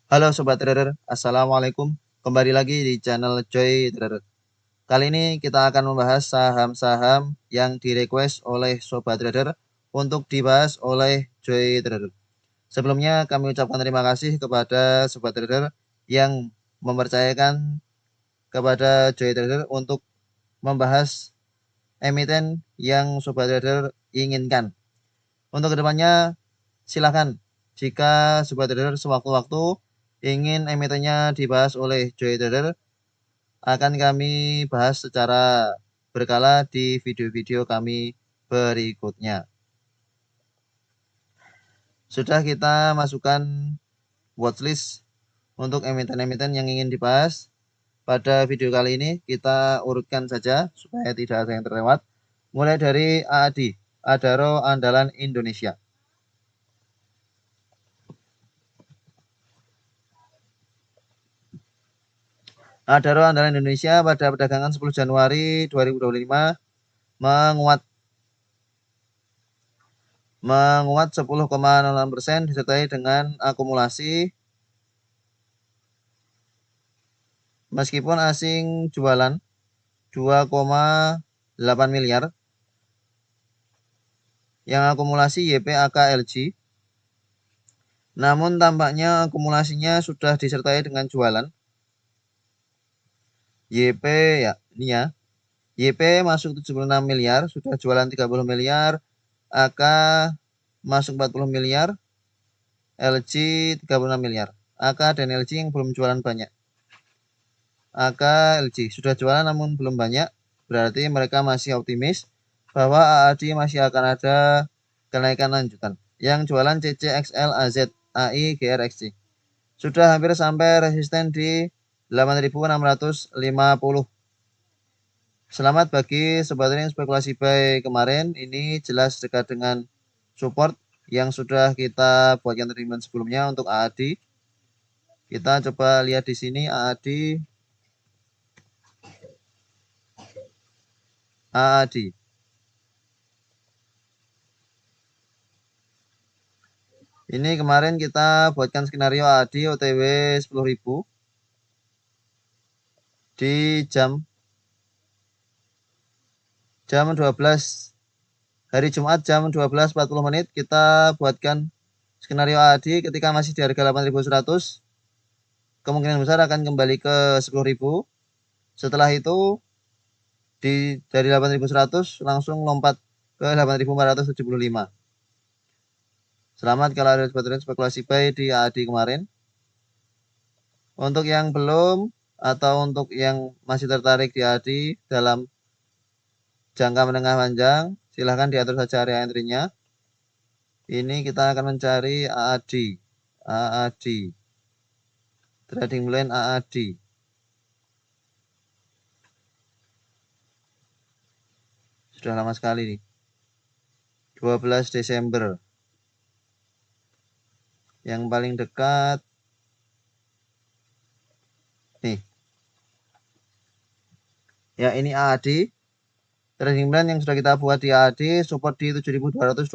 Halo Sobat Trader, Assalamualaikum. Kembali lagi di channel Joy Trader. Kali ini kita akan membahas saham-saham yang direquest oleh Sobat Trader untuk dibahas oleh Joy Trader. Sebelumnya kami ucapkan terima kasih kepada Sobat Trader yang mempercayakan kepada Joy Trader untuk membahas emiten yang Sobat Trader inginkan. Untuk kedepannya silahkan jika Sobat Trader sewaktu-waktu ingin emitennya dibahas oleh Joy Trader, akan kami bahas secara berkala di video-video kami berikutnya. Sudah kita masukkan watchlist untuk emiten-emiten yang ingin dibahas. Pada video kali ini kita urutkan saja supaya tidak ada yang terlewat. Mulai dari AAD, Adaro Andalan Indonesia. Adaro Andalan Indonesia pada perdagangan 10 Januari 2025 menguat 10,06% disertai dengan akumulasi meskipun asing jualan 2,8 miliar yang akumulasi YPAKLG, namun tampaknya akumulasinya sudah disertai dengan jualan YP ya ini ya. YP masuk 76 miliar, sudah jualan 30 miliar, AK masuk 40 miliar, LG 36 miliar. AK dan LG yang belum jualan banyak. AK LG sudah jualan namun belum banyak, berarti mereka masih optimis bahwa AAD masih akan ada kenaikan lanjutan. Yang jualan CCXL AZ AI GRXC sudah hampir sampai resisten di 8.650. Selamat bagi sobat yang spekulasi buy kemarin, ini jelas dekat dengan support yang sudah kita buatkan treatment sebelumnya untuk AAD. Kita coba lihat di sini AAD. Ini kemarin kita buatkan skenario AAD OTW 10.000 di jam 12 hari Jumat jam 12.40 menit. Kita buatkan skenario AAD ketika masih di harga 8.100, kemungkinan besar akan kembali ke 10.000. Setelah itu dari 8.100 langsung lompat ke 8.475. Selamat kalau ada spekulasi buy di AAD kemarin. Untuk yang belum atau untuk yang masih tertarik di AAD dalam jangka menengah panjang, silahkan diatur saja area entry-nya. Ini kita akan mencari AAD trading plan AAD. Sudah lama sekali nih, 12 Desember. Yang paling dekat nih ya, ini AAD trading plan yang sudah kita buat di AAD, support di 7.225.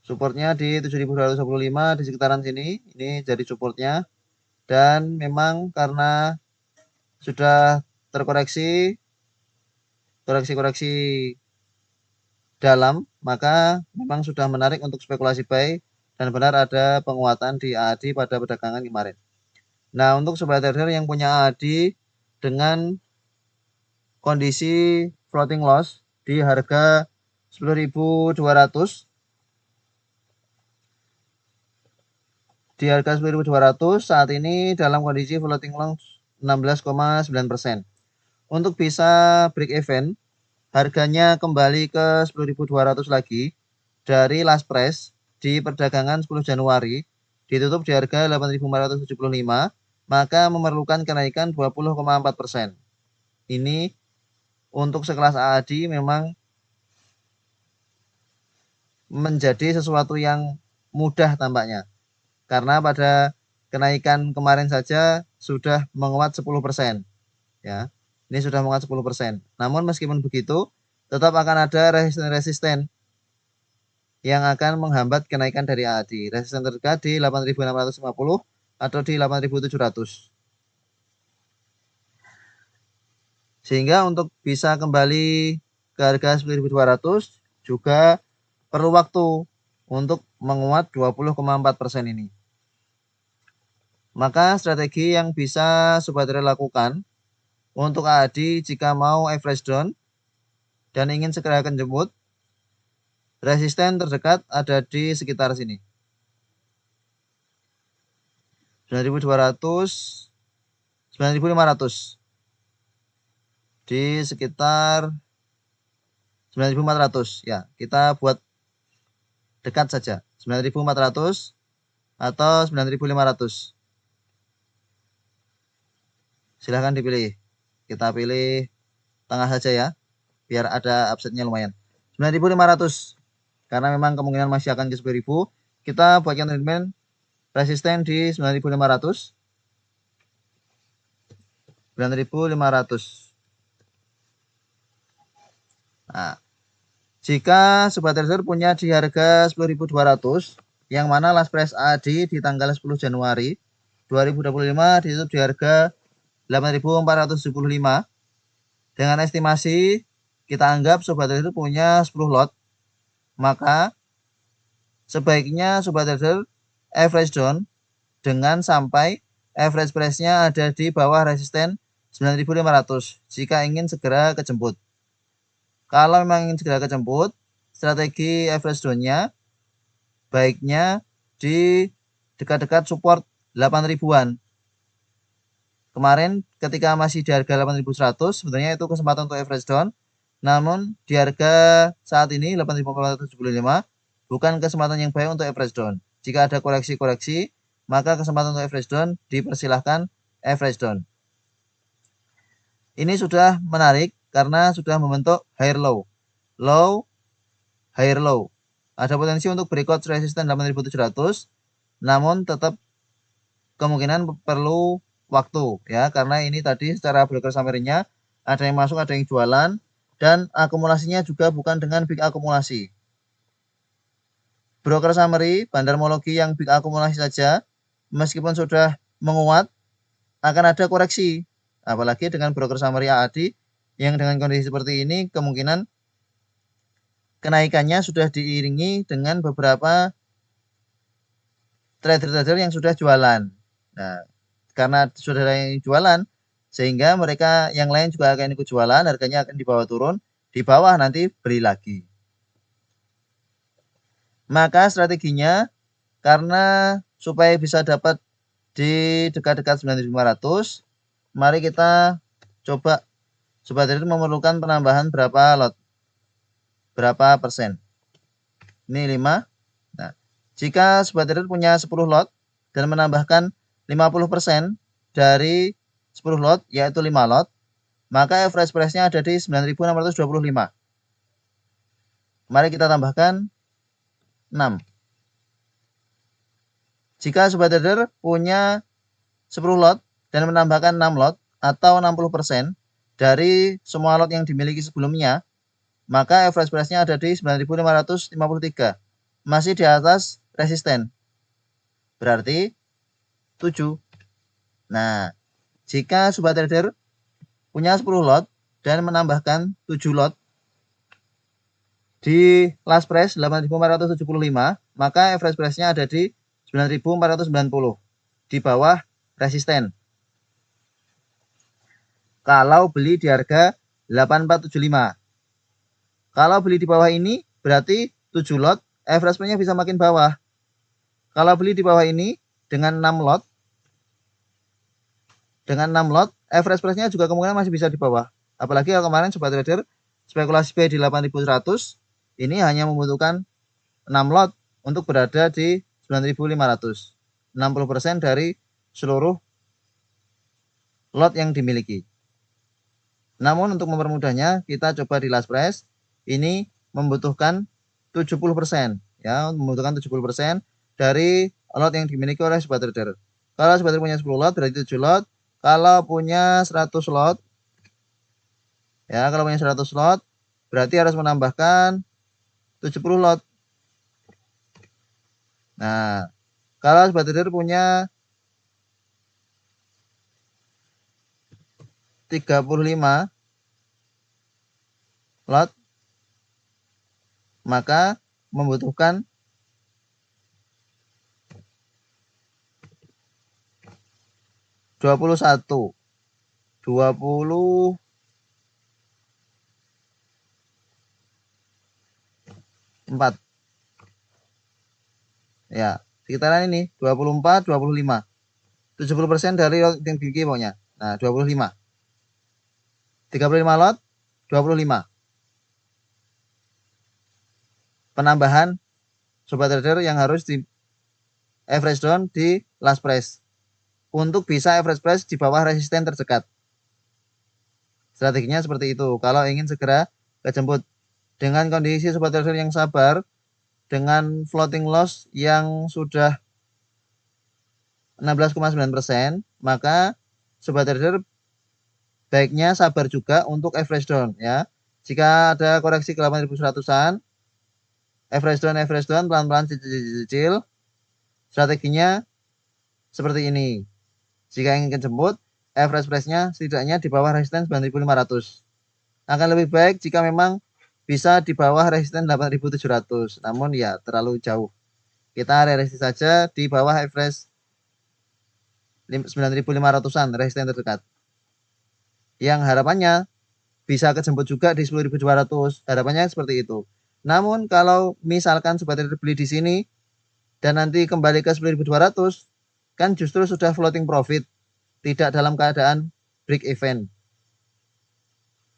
Supportnya di 7.225 di sekitaran sini, ini jadi supportnya. Dan memang karena sudah terkoreksi dalam, maka memang sudah menarik untuk spekulasi buy dan benar ada penguatan di AAD pada perdagangan kemarin. Nah, untuk sobat trader yang punya AAD dengan kondisi floating loss di harga 10.200, saat ini dalam kondisi floating loss 16,9%. Untuk bisa break even, harganya kembali ke 10.200 lagi dari last price di perdagangan 10 Januari, ditutup di harga 8.475, maka memerlukan kenaikan 20,4%. Ini untuk sekelas AAD memang menjadi sesuatu yang mudah tampaknya, karena pada kenaikan kemarin saja sudah menguat 10%. Ya, ini sudah menguat 10%. Namun meskipun begitu, tetap akan ada resisten yang akan menghambat kenaikan dari AAD. Resisten terdekat di 8.650 atau di 8.700. Sehingga untuk bisa kembali ke harga 10.200 juga perlu waktu untuk menguat 20,4% ini. Maka strategi yang bisa Sobat Trader lakukan untuk AAD jika mau average down dan ingin segera jemput, resisten terdekat ada di sekitar sini. 9.200, 9.500. Di sekitar 9.400 ya. Kita buat dekat saja. 9.400 atau 9.500. Silahkan dipilih. Kita pilih tengah saja ya, biar ada offsetnya lumayan. 9.500. Karena memang kemungkinan masih akan ke 10.000. Kita buatkan treatment resisten di 9.500. 9.500. Nah, jika Sobat Trader punya di harga 10.200, yang mana last price AAD di tanggal 10 Januari 2025 ditutup di harga 8.475. Dengan estimasi kita anggap Sobat Trader punya 10 lot, maka sebaiknya Sobat Trader average down dengan sampai average price-nya ada di bawah resisten 9.500 jika ingin segera kejemput. Kalau memang ingin segera kejemput, strategi average down-nya baiknya di dekat-dekat support 8.000-an. Kemarin ketika masih di harga 8.100 sebenarnya itu kesempatan untuk average down. Namun di harga saat ini 8.475 bukan kesempatan yang baik untuk average down. Jika ada koreksi-koreksi, maka kesempatan untuk average down dipersilahkan average down. Ini sudah menarik karena sudah membentuk higher low. Low, higher low. Ada potensi untuk breakout resisten 8.700, namun tetap kemungkinan perlu waktu ya, karena ini tadi secara broker summary-nya ada yang masuk, ada yang jualan, dan akumulasinya juga bukan dengan big akumulasi. Broker summary, bandarmologi yang big akumulasi saja, meskipun sudah menguat, akan ada koreksi. Apalagi dengan broker summary AAD yang dengan kondisi seperti ini, kemungkinan kenaikannya sudah diiringi dengan beberapa trader-trader yang sudah jualan. Nah, karena sudah ada yang jualan, sehingga mereka yang lain juga akan ikut jualan, harganya akan dibawa turun, di bawah nanti beli lagi. Maka strateginya, karena supaya bisa dapat di dekat-dekat 9.500, mari kita coba. Sobat Trader memerlukan penambahan berapa lot? Berapa persen? Ini 5. Nah, jika Sobat Trader punya 10 lot dan menambahkan 50% dari 10 lot, yaitu 5 lot, maka average price-nya ada di 9.625. Mari kita tambahkan 6. Jika Sobat Trader punya 10 lot dan menambahkan 6 lot atau 60% dari semua lot yang dimiliki sebelumnya, maka average price-nya ada di 9.553. Masih di atas resisten. Berarti 7. Nah, jika Sobat Trader punya 10 lot dan menambahkan 7 lot di last price 8.475, maka average price-nya ada di 9.490 di bawah resisten. Kalau beli di harga 8.475. Kalau beli di bawah ini berarti 7 lot, average price-nya bisa makin bawah. Kalau beli di bawah ini dengan 6 lot, average price-nya juga kemungkinan masih bisa di bawah. Apalagi kalau kemarin Sobat Trader spekulasi buy di 8.100, ini hanya membutuhkan 6 lot untuk berada di 9.500. 60% dari seluruh lot yang dimiliki. Namun untuk mempermudahnya, kita coba di last price. Ini membutuhkan 70%. Ya, membutuhkan 70% dari lot yang dimiliki oleh Sobat Trader. Kalau Sobat Trader punya 10 lot, berarti 7 lot. Kalau punya 100 lot, ya, kalau punya 100 lot, berarti harus menambahkan 70 lot. Nah, kalau sobat trader punya 35 lot, maka membutuhkan 21, 24, ya sekitaran ini 24, 25, 70% dari lot yang tinggi pokoknya. Nah, 25, 35 lot, 25 penambahan sobat trader yang harus di average down di last price untuk bisa average price di bawah resisten terdekat. Strateginya seperti itu. Kalau ingin segera kejemput dengan kondisi sobat trader yang sabar, dengan floating loss yang sudah 16,9%, maka sobat trader baiknya sabar juga untuk average down ya. Jika ada koreksi ke 8.100-an, average down pelan-pelan cicil. Strateginya seperti ini. Jika ingin kejemput, average price-nya setidaknya di bawah resisten 9.500. Akan lebih baik jika memang bisa di bawah resisten 8.700. Namun ya terlalu jauh. Kita realistis saja di bawah average 9.500-an resisten terdekat. Yang harapannya bisa kejemput juga di 10.200. Harapannya seperti itu. Namun kalau misalkan sobat trader beli di sini dan nanti kembali ke 10.200, kan justru sudah floating profit, tidak dalam keadaan break even.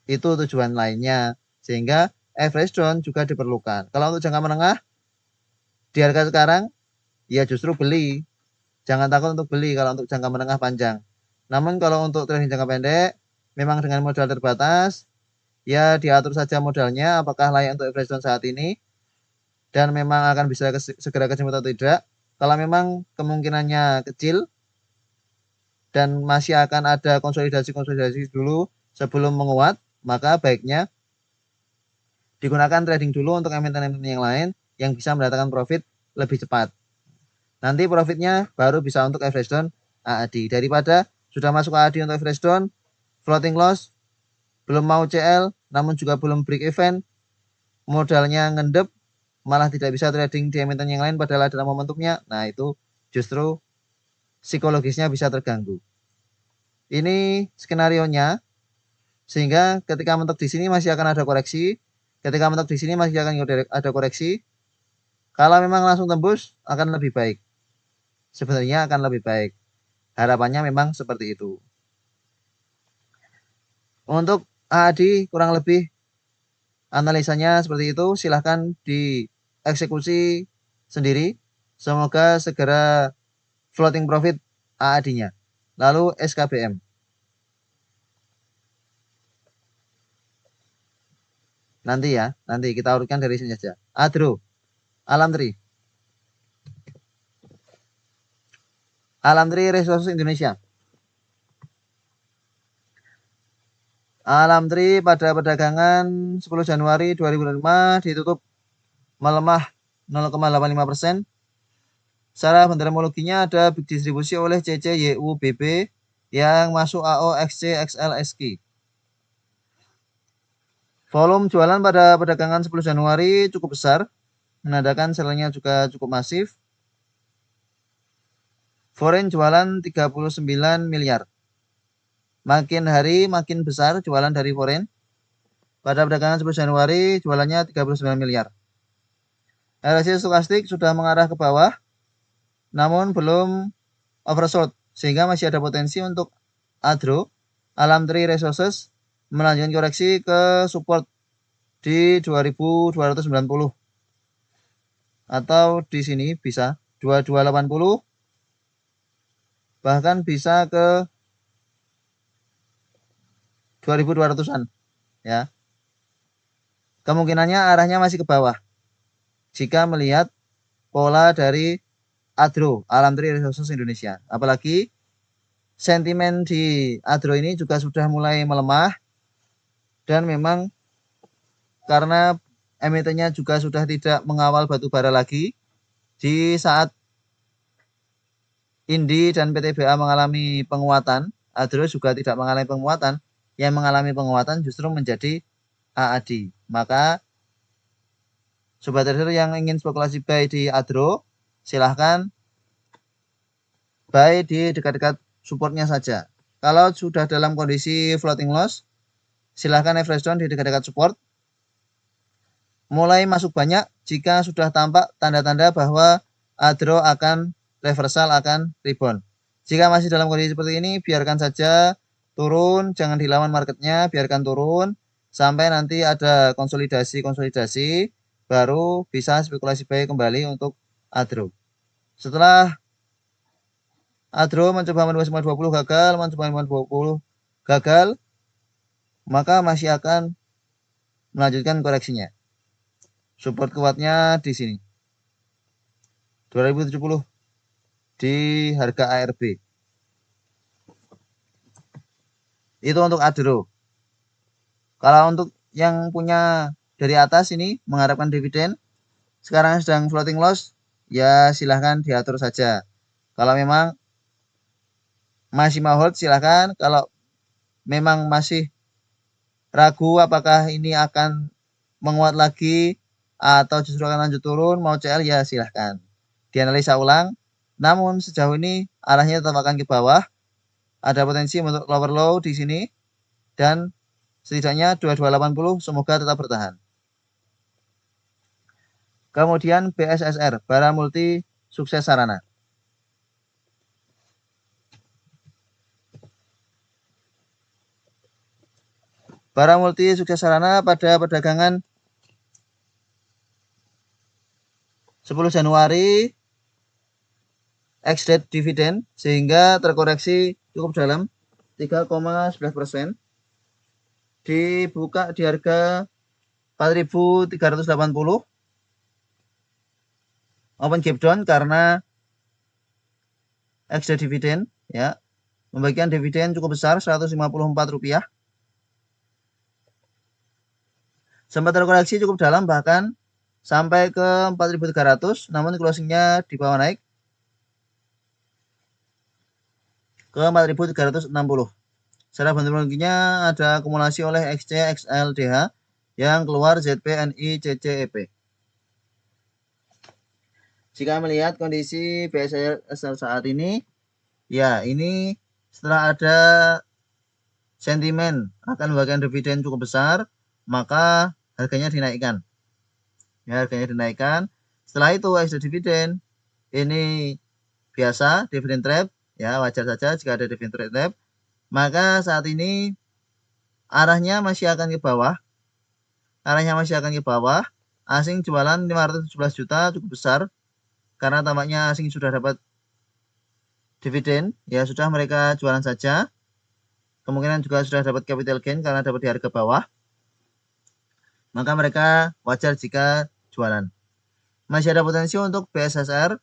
Itu tujuan lainnya, sehingga average down juga diperlukan. Kalau untuk jangka menengah di harga sekarang ya justru beli, jangan takut untuk beli kalau untuk jangka menengah panjang. Namun kalau untuk trading jangka pendek memang dengan modal terbatas, ya diatur saja modalnya apakah layak untuk average down saat ini dan memang akan bisa segera kejemput atau tidak. Kalau memang kemungkinannya kecil dan masih akan ada konsolidasi dulu sebelum menguat, maka baiknya digunakan trading dulu untuk emiten-emiten yang lain yang bisa mendatangkan profit lebih cepat. Nanti profitnya baru bisa untuk average down AAD. Daripada sudah masuk AAD untuk average down, floating loss, belum mau CL, namun juga belum break even, modalnya ngendep, malah tidak bisa trading di emiten yang lain padahal ada momentumnya. Nah itu justru psikologisnya bisa terganggu. Ini skenarionya, sehingga ketika mentok di sini masih akan ada koreksi, ketika mentok di sini masih akan ada koreksi. Kalau memang langsung tembus akan lebih baik. Sebenarnya akan lebih baik. Harapannya memang seperti itu. Untuk AAD kurang lebih analisanya seperti itu. Silahkan dieksekusi sendiri. Semoga segera floating profit AAD-nya. Lalu SKBM. Nanti ya, nanti kita urutkan dari sini saja. Adro, Alamtri. Alamtri Resources Indonesia. Alamtri pada perdagangan 10 Januari 2005 ditutup melemah 0,85%. Secara fundamentologinya ada big distribusi oleh CCYUBB yang masuk AO XC XL SQ. Volume jualan pada perdagangan 10 Januari cukup besar, menandakan sellernya juga cukup masif. Foreign jualan 39 miliar. Makin hari makin besar jualan dari foreign. Pada perdagangan 10 Januari jualannya 39 miliar. RSI stokastik sudah mengarah ke bawah, namun belum oversold, sehingga masih ada potensi untuk Adro, Alamtri Resources melanjutkan koreksi ke support di 2290 atau di sini bisa 2280, bahkan bisa ke 2200-an ya. Kemungkinannya arahnya masih ke bawah jika melihat pola dari Adro, Alamtri Resources Indonesia. Apalagi sentimen di Adro ini juga sudah mulai melemah dan memang karena emitennya juga sudah tidak mengawal batu bara lagi, Di saat Indi dan PTBA mengalami penguatan, Adro juga tidak mengalami penguatan. Yang mengalami penguatan justru menjadi AAD. Maka sobat trader yang ingin spekulasi buy di Adro, silahkan buy di dekat-dekat supportnya saja. Kalau sudah dalam kondisi floating loss, silahkan average down di dekat-dekat support. Mulai masuk banyak jika sudah tampak tanda-tanda bahwa Adro akan reversal, akan rebound. Jika masih dalam kondisi seperti ini, biarkan saja turun, jangan dilawan marketnya, biarkan turun sampai nanti ada konsolidasi, baru bisa spekulasi buy kembali untuk Adro. Setelah Adro mencoba menembus 20 gagal, mencoba 20 gagal, maka masih akan melanjutkan koreksinya. Support kuatnya di sini. 2070 di harga ARB. Itu untuk Adro. Kalau untuk yang punya dari atas ini mengharapkan dividen, sekarang sedang floating loss, ya silahkan diatur saja. Kalau memang masih mau hold silahkan. Kalau memang masih ragu apakah ini akan menguat lagi atau justru akan lanjut turun, mau CL ya silahkan. Dianalisa ulang. Namun sejauh ini arahnya tetap akan ke bawah. Ada potensi untuk lower low di sini dan setidaknya 2280 semoga tetap bertahan. Kemudian BSSR, Bara Multi Sukses Sarana. Bara Multi Sukses Sarana pada perdagangan 10 Januari ex-date dividen sehingga terkoreksi cukup dalam 3,11%. Dibuka di harga 4.380. Open gap down karena ex-date dividen ya. Membagikan dividen cukup besar Rp154. Sempat terkoreksi cukup dalam bahkan sampai ke 4.300, namun closingnya di bawah naik ke 4.360. Secara fundamentalnya ada akumulasi oleh XC, XLDH yang keluar ZPNI, CCEP. Jika melihat kondisi BSR saat ini, ya ini setelah ada sentimen akan membagikan dividen cukup besar, maka harganya dinaikkan. Ya, harganya dinaikkan. Setelah itu exit dividen ini biasa dividend trap, ya wajar saja jika ada dividend trap. Maka saat ini arahnya masih akan ke bawah. Arahnya masih akan ke bawah. Asing jualan 517 juta cukup besar karena tampaknya asing sudah dapat dividen, ya sudah mereka jualan saja. Kemungkinan juga sudah dapat capital gain karena dapat di harga bawah. Maka mereka wajar jika jualan. Masih ada potensi untuk BSSR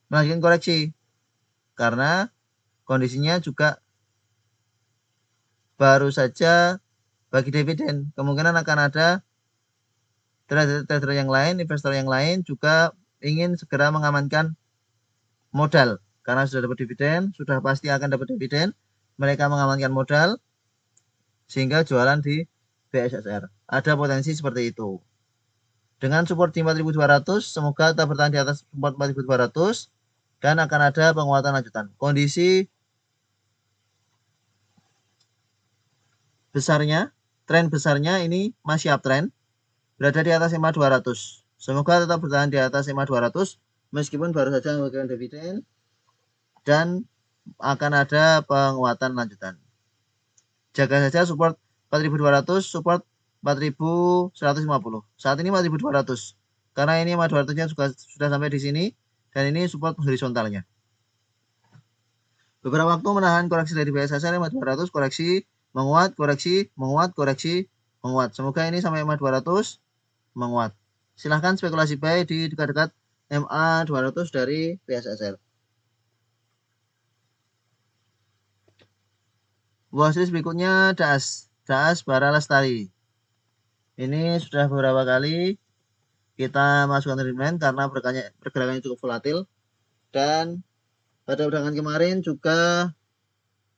melanjutkan koreksi karena kondisinya juga baru saja bagi dividen. Kemungkinan akan ada trader yang lain, investor yang lain juga ingin segera mengamankan modal karena sudah dapat dividen, sudah pasti akan dapat dividen. Mereka mengamankan modal sehingga jualan di BSSR. Ada potensi seperti itu. Dengan support di 4.200, semoga tetap bertahan di atas support 4.200 dan akan ada penguatan lanjutan. Kondisi besarnya, tren besarnya ini masih uptrend, berada di atas EMA 200. Semoga tetap bertahan di atas EMA 200 meskipun baru saja memberikan dividen dan akan ada penguatan lanjutan. Jaga saja support 4.200, support 4.150. Saat ini 4.200. Karena ini EMA 200-nya juga sudah sampai di sini dan ini support horizontalnya. Beberapa waktu menahan koreksi dari BSSR EMA 200, koreksi, menguat, koreksi, menguat, koreksi, menguat. Semoga ini sampai EMA 200 menguat. Silahkan spekulasi buy di dekat-dekat MA 200 dari BSSR. Watchlist berikutnya DAS Bara Lestari. Ini sudah beberapa kali kita masukkan trendline karena pergerakannya cukup volatil. Dan pada perdagangan kemarin juga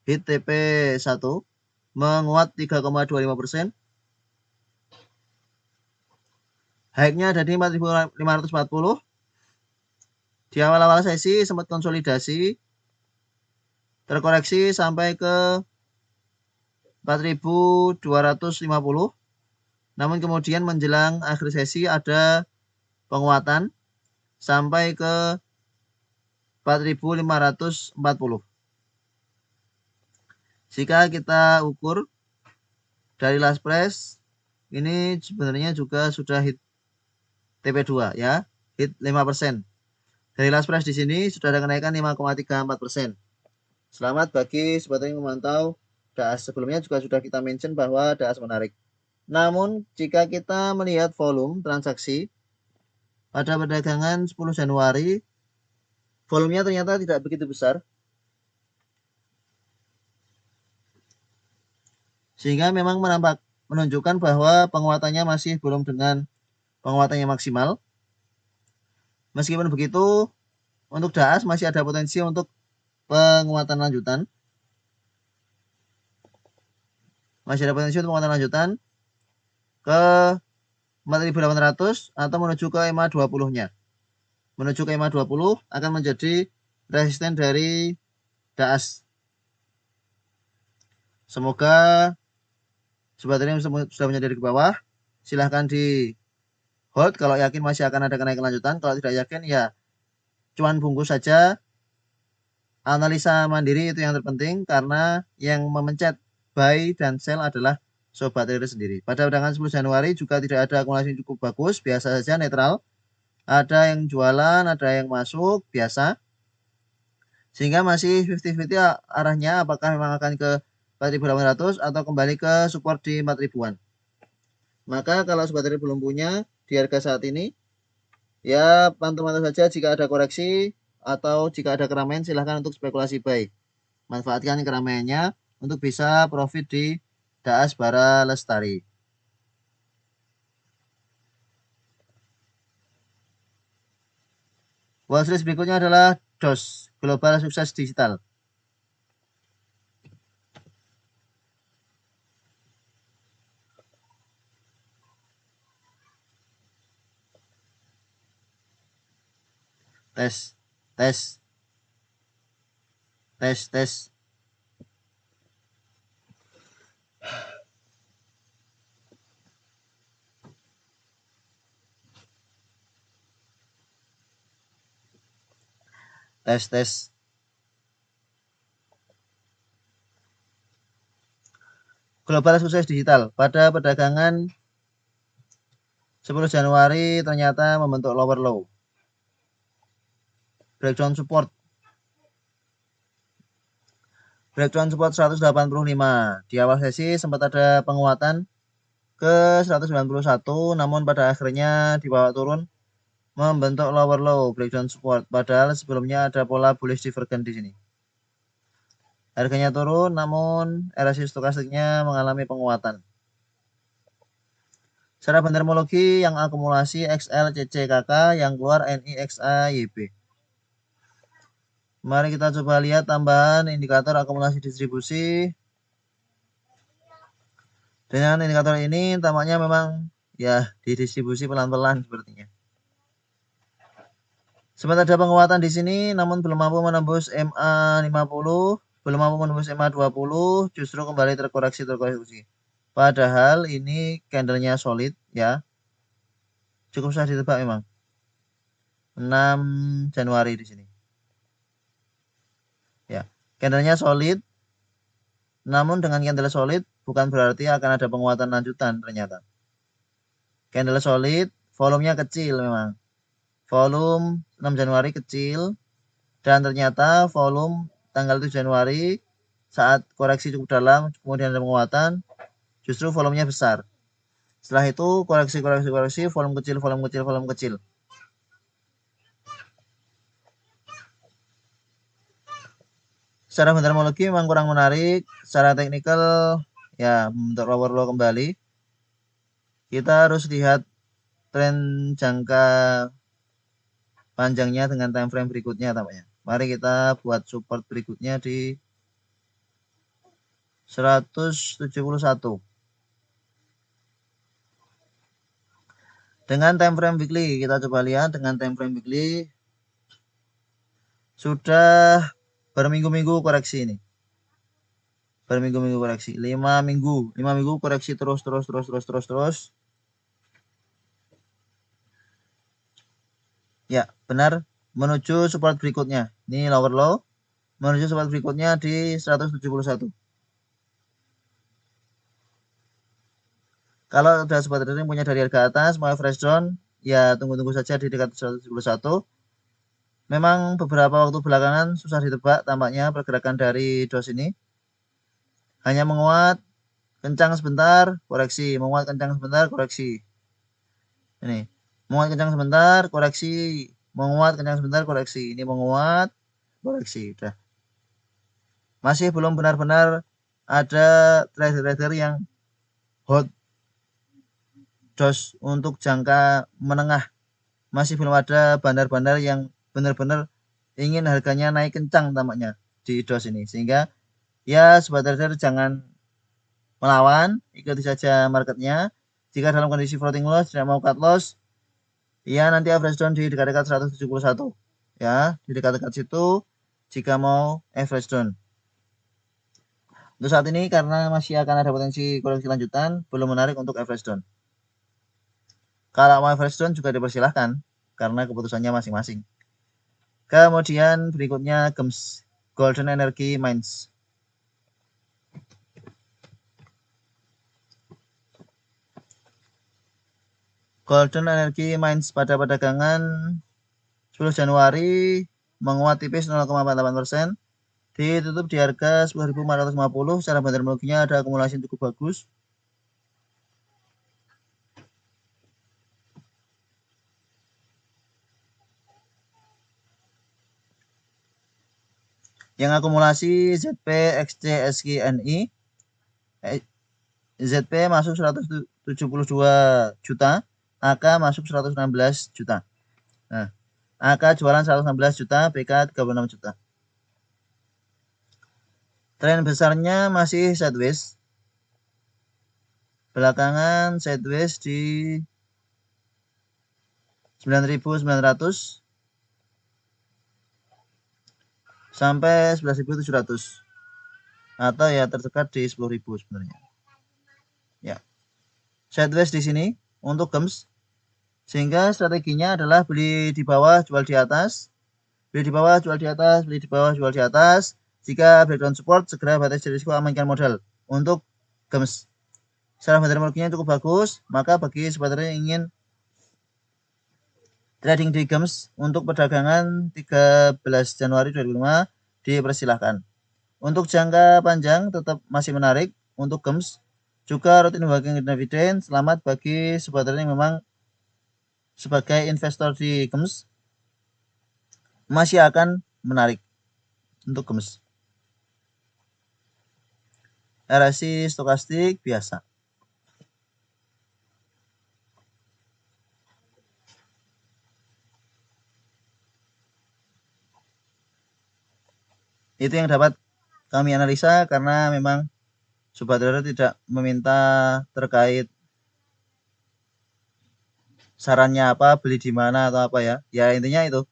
hit TP1 menguat 3,25%. High-nya ada di 4.540. Di awal-awal sesi sempat konsolidasi, terkoreksi sampai ke 4.250. Namun kemudian menjelang akhir sesi ada penguatan sampai ke 4.540. Jika kita ukur dari last price, ini sebenarnya juga sudah hit TP2 ya, hit 5%. Dari last price di sini sudah ada kenaikan 5,34%. Selamat bagi sobat yang memantau DAS. Sebelumnya juga sudah kita mention bahwa DAS menarik. Namun jika kita melihat volume transaksi pada perdagangan 10 Januari, volumenya ternyata tidak begitu besar. Sehingga memang menunjukkan bahwa penguatannya masih belum dengan penguatan yang maksimal. Meskipun begitu, untuk DAS masih ada potensi untuk penguatan lanjutan. Masih ada potensi untuk penguatan lanjutan ke 4.800 atau menuju ke EMA 20-nya. Menuju ke EMA 20 akan menjadi resisten dari DAS. Semoga sobat ini sudah menyadari ke bawah. Silahkan di hold kalau yakin masih akan ada kenaikan lanjutan. Kalau tidak yakin ya cuan bungkus saja. Analisa mandiri itu yang terpenting karena yang memencet buy dan sell adalah sobat trader sendiri. Pada perdagangan 10 Januari juga tidak ada akumulasi yang cukup bagus, biasa saja netral. Ada yang jualan, ada yang masuk, biasa. Sehingga masih 50-50 arahnya apakah memang akan ke 4.800 atau kembali ke support di 4.000-an. Maka kalau sobat trader belum punya di harga saat ini, ya pantau-pantau saja jika ada koreksi atau jika ada keramaian silahkan untuk spekulasi buy. Manfaatkan keramaiannya untuk bisa profit di DAS Bara Lestari. Watchlist berikutnya adalah DOS, Global Sukses Digital. Tes. Tes. Global Sukses Digital pada perdagangan 10 Januari ternyata membentuk lower low. Breakdown support 185. Di awal sesi sempat ada penguatan ke 191, namun pada akhirnya dibawa turun membentuk lower low breakdown support. Padahal sebelumnya ada pola bullish divergent di sini. Harganya turun, namun RSI stokastiknya mengalami penguatan. Secara bantermologi yang akumulasi XLCCKK, yang keluar NIXAYB. Mari kita coba lihat tambahan indikator akumulasi distribusi. Dengan indikator ini tampaknya memang ya didistribusi pelan-pelan sepertinya. Sempat ada penguatan di sini namun belum mampu menembus MA50, belum mampu menembus MA20, justru kembali terkoreksi. Padahal ini candlenya solid ya. Cukup susah ditebak memang. 6 Januari di sini. Ya, candlenya solid. Namun dengan candle solid bukan berarti akan ada penguatan lanjutan ternyata. Candle solid, volumenya kecil memang. Volume 6 Januari kecil dan ternyata volume tanggal 7 Januari saat koreksi cukup dalam kemudian ada penguatan justru volumenya besar. Setelah itu koreksi volume kecil. Secara bantermologi memang kurang menarik, secara teknikal ya membentuk lower low kembali. Kita harus lihat tren jangka panjangnya dengan time frame berikutnya tampaknya. Mari kita buat support berikutnya di 171. Dengan time frame weekly, kita coba lihat dengan time frame weekly sudah berminggu-minggu koreksi ini. Berminggu-minggu koreksi, 5 minggu koreksi terus. Ya, benar, menuju support berikutnya. Ini lower low, menuju support berikutnya di 171. Kalau sudah support trading punya dari harga atas, mau fresh down, ya tunggu-tunggu saja di dekat 171. Memang beberapa waktu belakangan susah ditebak tampaknya pergerakan dari dos ini. Hanya menguat, kencang sebentar, koreksi, menguat kencang sebentar, koreksi. Ini, menguat kencang sebentar, koreksi, menguat kencang sebentar, koreksi. Ini menguat, koreksi. Udah. Masih belum benar-benar ada trader-trader yang hot dos untuk jangka menengah. Masih belum ada bandar-bandar yang benar-benar ingin harganya naik kencang tampaknya di dos ini. Sehingga ya sobat trader jangan melawan, ikuti saja marketnya. Jika dalam kondisi floating loss tidak mau cut loss, ya nanti average down di dekat-dekat 171. Ya, di dekat-dekat situ jika mau average down. Untuk saat ini karena masih akan ada potensi koreksi lanjutan, belum menarik untuk average down. Kalau mau average down juga dipersilahkan karena keputusannya masing-masing. Kemudian berikutnya GEMS, Golden Energy Mines. Golden Energy Mines pada perdagangan 10 Januari menguat tipis 0,48%, ditutup di harga 10.450. Secara fundamentalnya ada akumulasi yang cukup bagus. Yang akumulasi ZP, XC, SG, NI. ZP masuk 172 juta, AK masuk 116 juta. Nah, AK jualan 116 juta, BK 36 juta. Tren besarnya masih sideways. Belakangan sideways di 9.900 sampai 11.700 atau ya terdekat di 10.000 sebenarnya. Ya. Sideways di sini untuk GEMS, sehingga strateginya adalah beli di bawah, jual di atas. Beli di bawah, jual di atas, beli di bawah, jual di atas. Jika breakdown support, segera batasi risiko, amankan modal. Untuk GEMS, secara fundamentalnya cukup bagus, maka bagi sobat yang ingin trading di GEMS untuk perdagangan 13 Januari 2005 dipersilahkan. Untuk jangka panjang tetap masih menarik untuk GEMS. Juga rutin working dividend. Selamat bagi sobat yang memang sebagai investor di GEMS masih akan menarik untuk GEMS. RSI stokastik biasa. Itu yang dapat kami analisa karena memang sobat trader tidak meminta terkait sarannya apa, beli di mana atau apa ya. Ya intinya itu.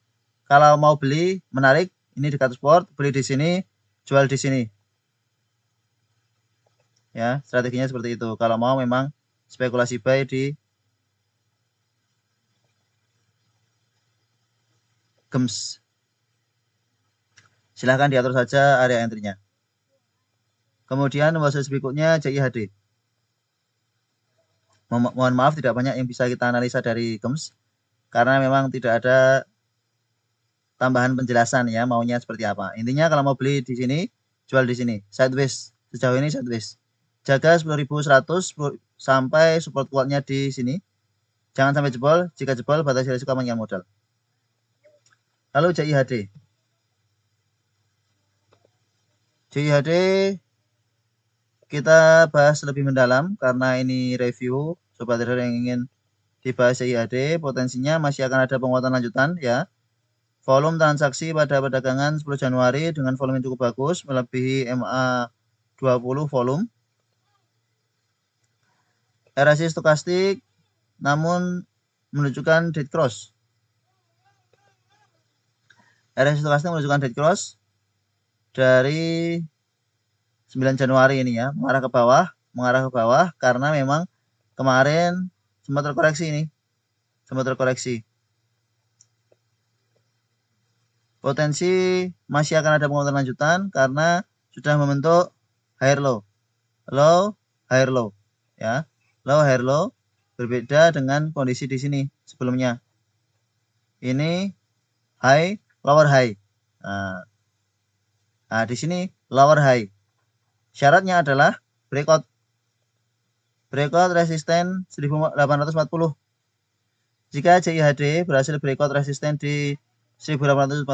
Kalau mau beli menarik, ini dekat support, beli di sini, jual di sini. Ya, strateginya seperti itu. Kalau mau memang spekulasi buy di GEMS. Silahkan diatur saja area entry-nya. Kemudian proses berikutnya CIHD. Mohon maaf tidak banyak yang bisa kita analisa dari GEMS karena memang tidak ada tambahan penjelasan ya maunya seperti apa. Intinya kalau mau beli di sini, jual di sini. Sideways. Sejauh ini sideways. Jaga 10.100 sampai support kuatnya di sini. Jangan sampai jebol. Jika jebol batasi risiko, amankan modal. Lalu CIHD. CIHD kita bahas lebih mendalam karena ini review sobat trader yang ingin dibahas CIHD, potensinya masih akan ada penguatan lanjutan ya. Volume transaksi pada perdagangan 10 Januari dengan volume yang cukup bagus, melebihi MA20 volume. RSI stokastik namun menunjukkan dead cross. RSI stokastik menunjukkan dead cross dari 9 Januari ini ya, mengarah ke bawah karena memang kemarin sempat terkoreksi ini. Potensi masih akan ada penguatan lanjutan karena sudah membentuk higher low. Higher low ya. Higher low berbeda dengan kondisi di sini sebelumnya. Ini high, lower high. Nah, di sini lower high. Syaratnya adalah breakout resisten 1840. Jika CIHD berhasil breakout resisten di 1840,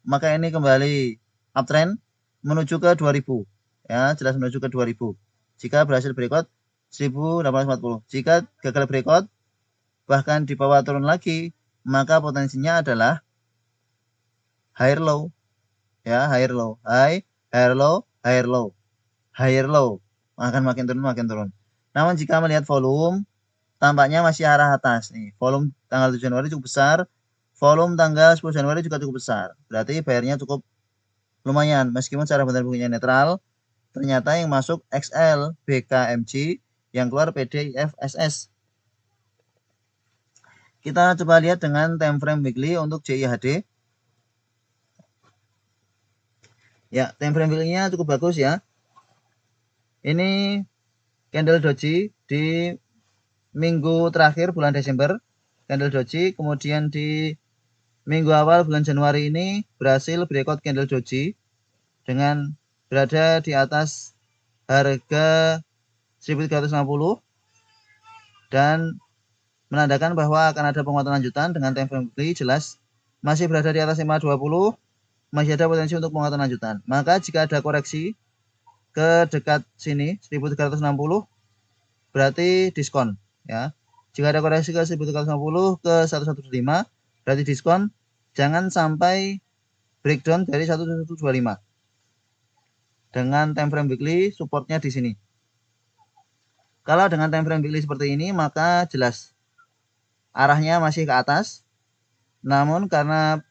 maka ini kembali uptrend menuju ke 2000. Ya, jelas menuju ke 2000. Jika berhasil breakout 1840. Jika gagal breakout bahkan di bawah turun lagi, maka potensinya adalah higher low. Ya, higher low. Higher low. Akan makin turun. Namun jika melihat volume, tampaknya masih arah atas nih. Volume tanggal 7 Januari cukup besar. Volume tanggal 10 Januari juga cukup besar. Berarti bayarnya cukup lumayan. Meskipun secara bentar bunyinya netral, ternyata yang masuk XL, BKMG, yang keluar PDIFSS. Kita coba lihat dengan time frame weekly untuk CIHD. Ya, time frame weekly-nya cukup bagus ya. Ini candle doji di minggu terakhir bulan Desember, candle doji, kemudian di minggu awal bulan Januari ini berhasil breakout candle doji dengan berada di atas harga 1360 dan menandakan bahwa akan ada penguatan lanjutan dengan time frame weekly. Jelas masih berada di atas 520, masih ada potensi untuk penguatan lanjutan. Maka jika ada koreksi ke dekat sini 1360 berarti diskon ya. Jika ada koreksi ke 1360 ke 1125 berarti diskon. Jangan sampai breakdown dari 1125. Dengan time frame weekly supportnya di sini. Kalau dengan time frame weekly seperti ini maka jelas arahnya masih ke atas. Namun karena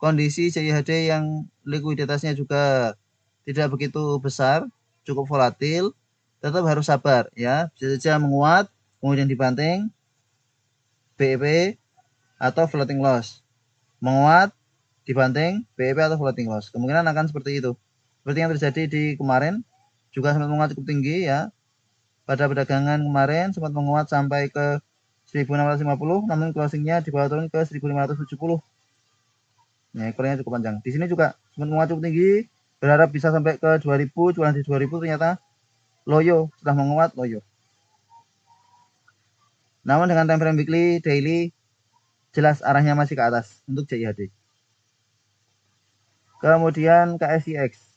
kondisi CIHD yang likuiditasnya juga tidak begitu besar, cukup volatil, tetap harus sabar ya. Bisa saja menguat, kemudian dibanting BEP atau floating loss. Menguat, dibanting BEP atau floating loss. Kemungkinan akan seperti itu. Seperti yang terjadi di kemarin, juga sempat menguat cukup tinggi ya. Pada perdagangan kemarin sempat menguat sampai ke 1650, namun closingnya dibawa turun ke 1570. Nah, ekornya cukup panjang. Di sini juga sempat menguat cukup tinggi, berharap bisa sampai ke 2000, jualan di 2000, ternyata loyo, setelah menguat loyo. Namun dengan time frame weekly, daily, jelas arahnya masih ke atas untuk CIHD. Kemudian KSIX.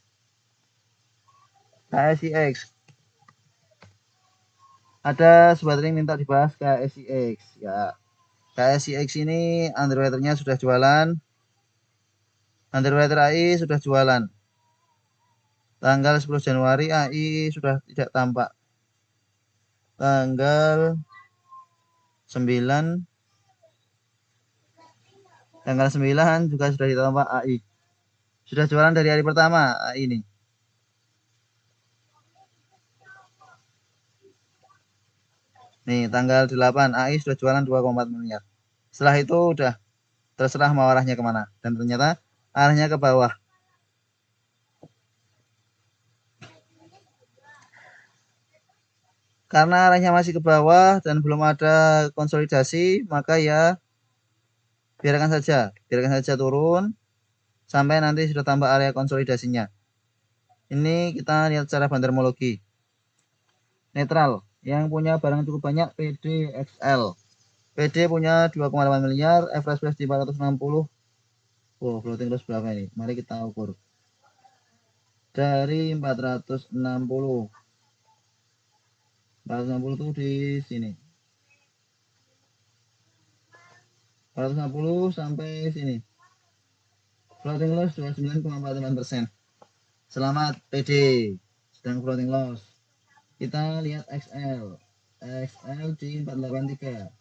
Ada sobat ring minta dibahas KSIX ya. KSIX ini underwriternya sudah jualan. Underwriter AI sudah jualan. Tanggal 10 Januari AI sudah tidak tampak. Tanggal 9 juga sudah tidak tampak AI. Sudah jualan dari hari pertama AI ini. Nih, tanggal 8 AI sudah jualan 2,4 miliar. Setelah itu udah terserah mau arahnya kemana. Dan ternyata arahnya ke bawah. Karena arahnya masih ke bawah dan belum ada konsolidasi, maka ya biarkan saja turun sampai nanti sudah tambah area konsolidasinya. Ini kita lihat secara bandermologi. Netral, yang punya barang cukup banyak PDXL. PD punya 2,8 miliar, average price di 460. Oh, floating loss berapa ini? Mari kita ukur. Dari 460. 460 itu di sini. 450 sampai sini. Floating loss 29,48%. Selamat PD, sedang floating loss. Kita lihat XL. XL di 483.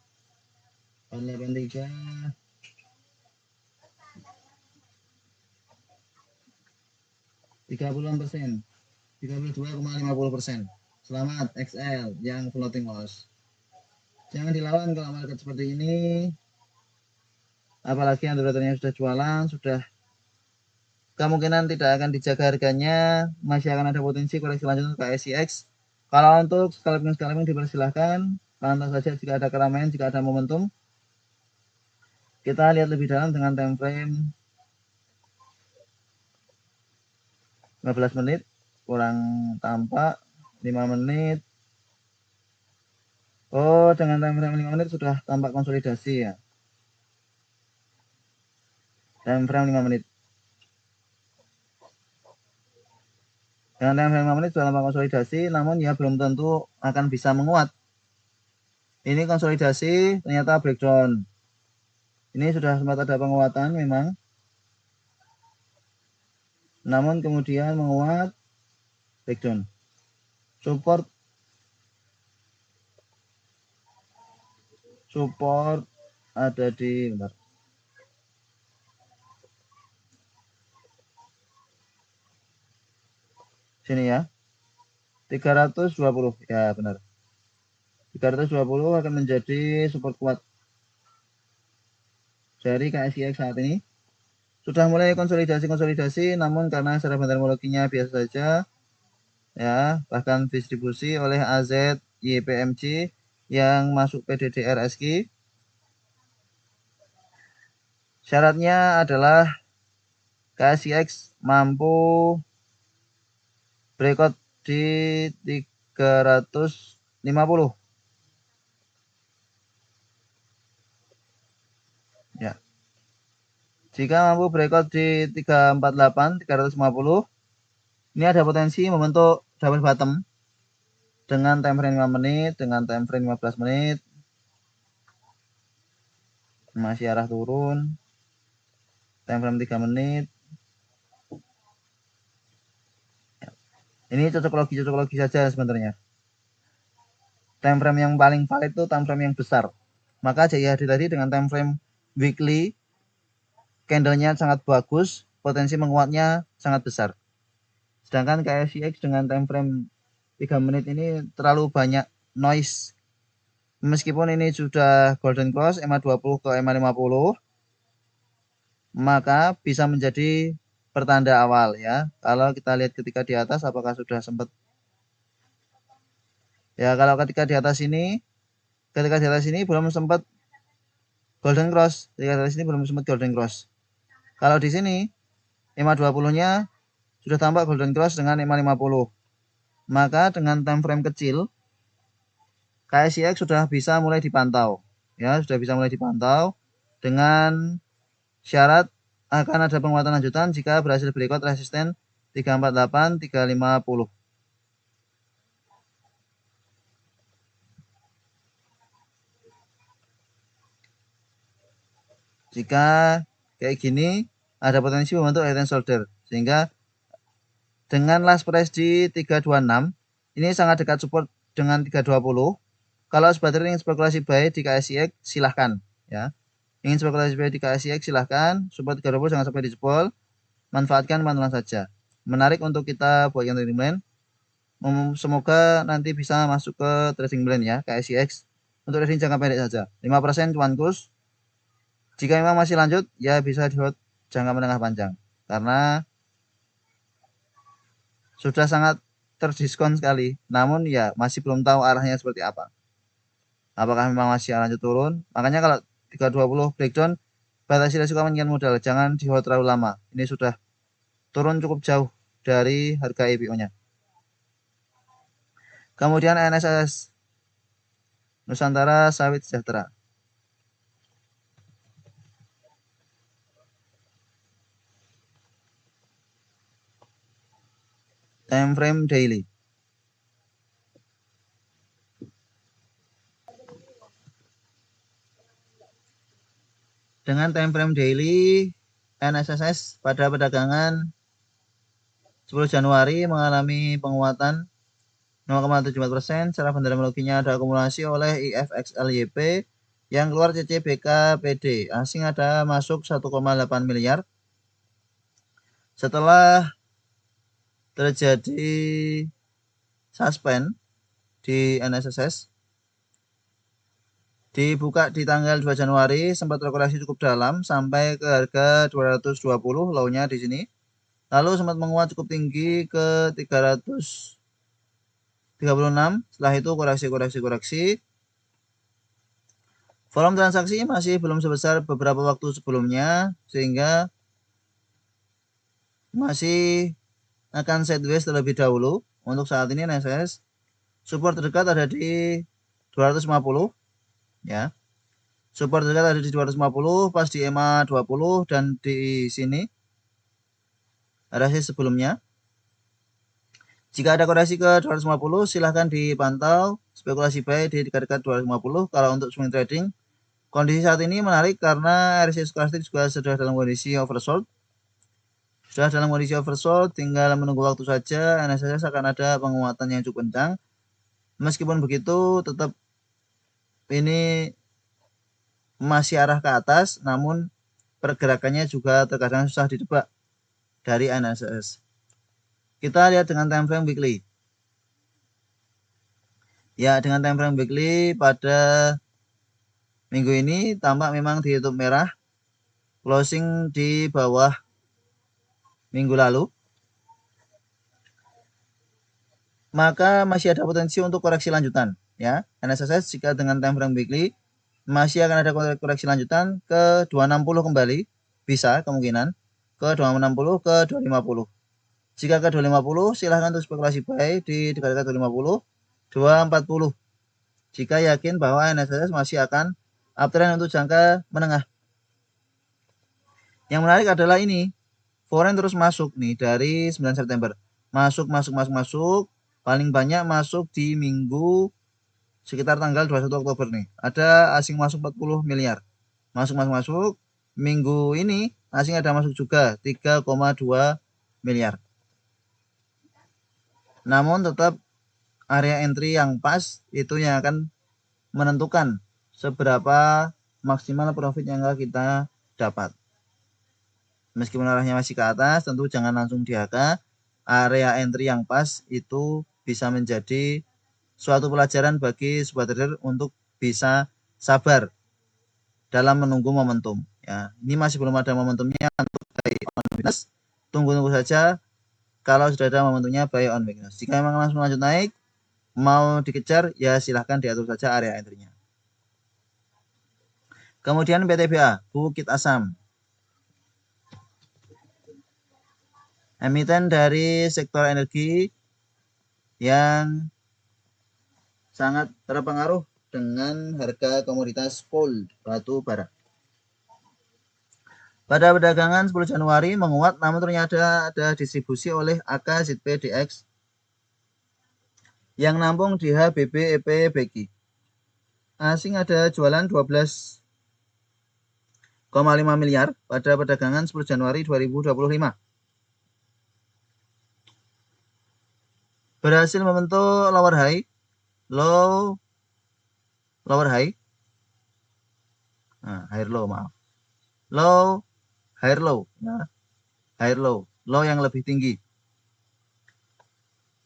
483 30%, 32,50%. Selamat XL yang floating loss. Jangan dilawan kalau market seperti ini. Apalagi yang tradernya sudah jualan, sudah kemungkinan tidak akan dijaga harganya, masih akan ada potensi koreksi lanjut ke SCX. Kalau untuk scalping dipersilahkan, pantau saja jika ada keramaian, jika ada momentum. Kita lihat lebih dalam dengan time frame 15 menit, kurang tampak, 5 menit. Oh, dengan time frame 5 menit sudah tampak konsolidasi ya. Time frame 5 menit. Dengan time frame 5 menit sudah tampak konsolidasi, namun ya belum tentu akan bisa menguat. Ini konsolidasi, ternyata breakdown. Ini sudah sempat ada penguatan memang. Namun kemudian menguat, breakdown. Support ada di bentar. Sini ya. 320 ya benar. 320 akan menjadi support kuat dari KSIX saat ini. Sudah mulai konsolidasi namun karena secara terminologinya biasa saja ya, bahkan distribusi oleh AZ YPMG yang masuk PDDR SQ. Syaratnya adalah KSIX mampu breakout di 350 ya. Jika mampu breakout di 348 350, ini ada potensi membentuk double bottom dengan time frame 5 menit, dengan time frame 15 menit. Masih arah turun. Time frame 3 menit. Ini cocok-logi saja sebenarnya. Time frame yang paling valid itu time frame yang besar. Maka JIHD tadi dengan time frame weekly, candlenya sangat bagus, potensi menguatnya sangat besar. Sedangkan KSIX dengan time frame 3 menit ini terlalu banyak noise. Meskipun ini sudah golden cross EMA 20 ke EMA 50, maka bisa menjadi pertanda awal ya. Kalau kita lihat ketika di atas apakah sudah sempat ya, kalau ketika di atas ini belum sempat golden cross. Ketika di atas ini belum sempat golden cross. Kalau di sini EMA 20-nya sudah tampak golden cross dengan EMA 50. Maka dengan time frame kecil KSIX sudah bisa mulai dipantau. Ya, sudah bisa mulai dipantau dengan syarat akan ada penguatan lanjutan jika berhasil breakout resisten 348 350. Jika kayak gini ada potensi membentuk head and shoulder, sehingga dengan last price di 326 ini sangat dekat support dengan 320. Kalau sebagai ingin spekulasi buy di KSIX silahkan ya. Ingin spekulasi buy di KSIX silahkan, support 320 jangan sampai dijebol. Manfaatkan pantulan saja. Menarik untuk kita buat yang trading plan. Semoga nanti bisa masuk ke trading plan ya, KSIX. Untuk trading jangka pendek saja. 5% cuan kurs. Jika memang masih lanjut, ya bisa di hold jangka menengah panjang. Karena sudah sangat terdiskon sekali. Namun ya masih belum tahu arahnya seperti apa. Apakah memang masih lanjut turun? Makanya kalau 320 breakdown, batasi risiko kemungkinan modal. Jangan di hold terlalu lama. Ini sudah turun cukup jauh dari harga IPO-nya. Kemudian NSS Nusantara Sawit Sejahtera. Time frame daily. Dengan time frame daily, NSSS pada perdagangan 10 Januari mengalami penguatan 0,74%. Secara fundamentalnya ada akumulasi oleh IFXLYP yang keluar CCBK PD. Asing ada masuk 1,8 miliar. Setelah terjadi suspend di NSSS, dibuka di tanggal 2 Januari, sempat terkoreksi cukup dalam sampai ke harga 220 low-nya di sini. Lalu sempat menguat cukup tinggi ke 336. Setelah itu koreksi. Volume transaksi masih belum sebesar beberapa waktu sebelumnya, sehingga masih akan sideways terlebih dahulu. Untuk saat ini NSS support terdekat ada di 250 ya. Support terdekat ada di 250 pas di EMA 20 dan di sini RSI sebelumnya. Jika ada koreksi ke 250 silahkan dipantau spekulasi buy di dekat-dekat 250. Kalau untuk swing trading, kondisi saat ini menarik karena RSI stokastik juga sudah dalam kondisi oversold. Tinggal menunggu waktu saja. NSS akan ada penguatan yang cukup kencang. Meskipun begitu, tetap ini masih arah ke atas, namun pergerakannya juga terkadang susah ditebak dari NSS. Kita lihat dengan time frame weekly. Ya, dengan time frame weekly pada minggu ini tampak memang ditutup merah, closing di bawah minggu lalu. Maka masih ada potensi untuk koreksi lanjutan ya. NSS jika dengan time frame weekly masih akan ada koreksi lanjutan ke 260 kembali, bisa kemungkinan ke 260 ke 250. Jika ke 250 silahkan untuk spekulasi buy di dekat-dekat 250, 240. Jika yakin bahwa NSS masih akan uptrend untuk jangka menengah. Yang menarik adalah ini, foreign terus masuk nih dari 9 September. Masuk. Paling banyak masuk di minggu sekitar tanggal 21 Oktober nih. Ada asing masuk 40 miliar. Masuk. Minggu ini asing ada masuk juga 3,2 miliar. Namun tetap area entry yang pas itu yang akan menentukan seberapa maksimal profit yang kita dapat. Meskipun arahnya masih ke atas, tentu jangan langsung di-HK. Area entry yang pas itu bisa menjadi suatu pelajaran bagi sebuah trader untuk bisa sabar dalam menunggu momentum. Ya, ini masih belum ada momentumnya untuk buy on weakness. Tunggu saja. Kalau sudah ada momentumnya buy on weakness. Jika memang langsung lanjut naik, mau dikejar, ya silahkan diatur saja area entry-nya. Kemudian PTBA, Bukit Asam. Emiten dari sektor energi yang sangat terpengaruh dengan harga komoditas coal, batu bara. Pada perdagangan 10 Januari menguat, namun ternyata ada distribusi oleh AKZPDX yang nampung di HBB EP BEGI. Asing ada jualan 12,5 miliar pada perdagangan 10 Januari 2025. Berhasil membentuk lower high, lower high, higher low, maaf, low, higher low, ya, higher low, low yang lebih tinggi,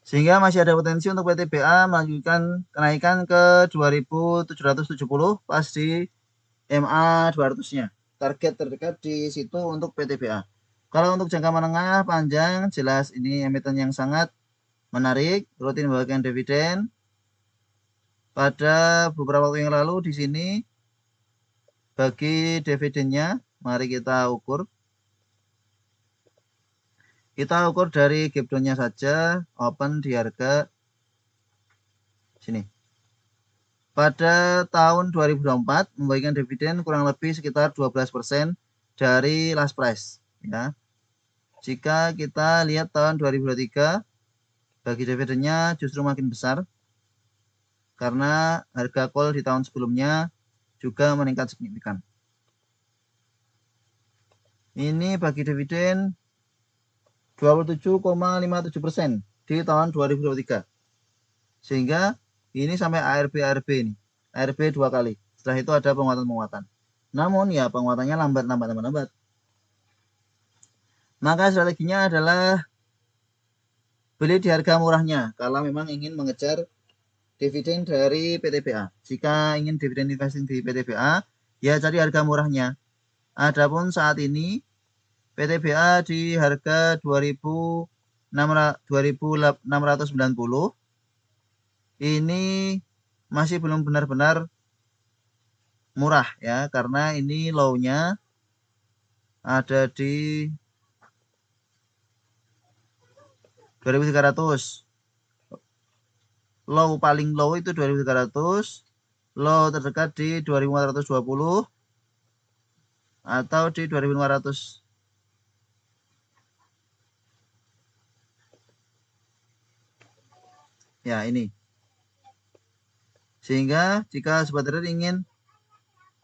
sehingga masih ada potensi untuk PTBA melanjutkan kenaikan ke 2770 pas di MA 200-nya. Target terdekat di situ untuk PTBA. Kalau untuk jangka menengah panjang, jelas ini emiten yang sangat menarik, rutin membagikan dividen. Pada beberapa waktu yang lalu di sini bagi dividennya, mari kita ukur. Kita ukur dari gap down-nya saja, open di harga sini. Pada tahun 2024 membagikan dividen kurang lebih sekitar 12% dari last price, ya. Jika kita lihat tahun 2023 bagi dividennya justru makin besar karena harga coal di tahun sebelumnya juga meningkat signifikan. Ini bagi dividen 27,57% di tahun 2023. Sehingga ini sampai ARB ini. ARB 2 kali. Setelah itu ada penguatan-penguatan. Namun ya penguatannya lambat. Maka strateginya adalah beli di harga murahnya kalau memang ingin mengejar dividen dari PTBA. Jika ingin dividen investing di PTBA, ya cari harga murahnya. Adapun saat ini PTBA di harga 2.690 ini masih belum benar-benar murah ya, karena ini low-nya ada di 2.300. Low paling low itu 2.300, low terdekat di 2.420 atau di 2.500. Ya, ini. Sehingga jika sobat trader ingin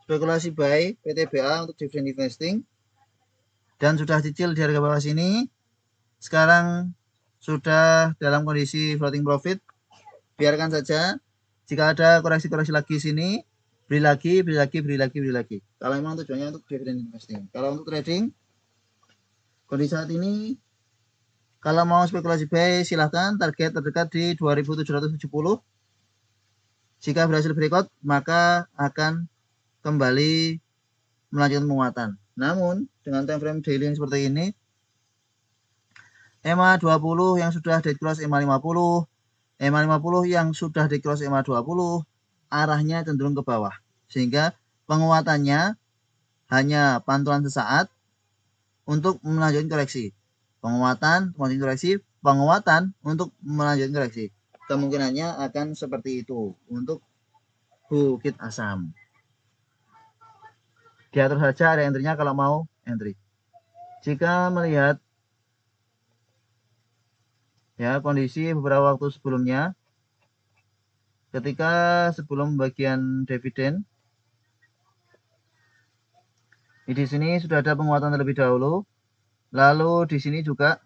spekulasi buy PTBA untuk dividen investing dan sudah cicil di harga bawah sini, sekarang sudah dalam kondisi floating profit, biarkan saja. Jika ada koreksi-koreksi lagi sini, beli lagi. Kalau memang tujuannya untuk dividen investing. Kalau untuk trading, kondisi saat ini, kalau mau spekulasi buy silahkan, target terdekat di 2.770. Jika berhasil breakout, maka akan kembali melanjutkan penguatan. Namun, dengan time frame daily yang seperti ini, EMA 20 yang sudah dead cross EMA 50, EMA 50 yang sudah dead cross EMA 20, arahnya cenderung ke bawah. Sehingga penguatannya hanya pantulan sesaat untuk melanjutkan koreksi. Penguatan untuk melanjutkan koreksi. Kemungkinannya akan seperti itu untuk Bukit Asam. Diatur saja area entry-nya kalau mau entry. Jika melihat ya kondisi beberapa waktu sebelumnya, ketika sebelum bagian dividen, di sini sudah ada penguatan terlebih dahulu. Lalu di sini juga,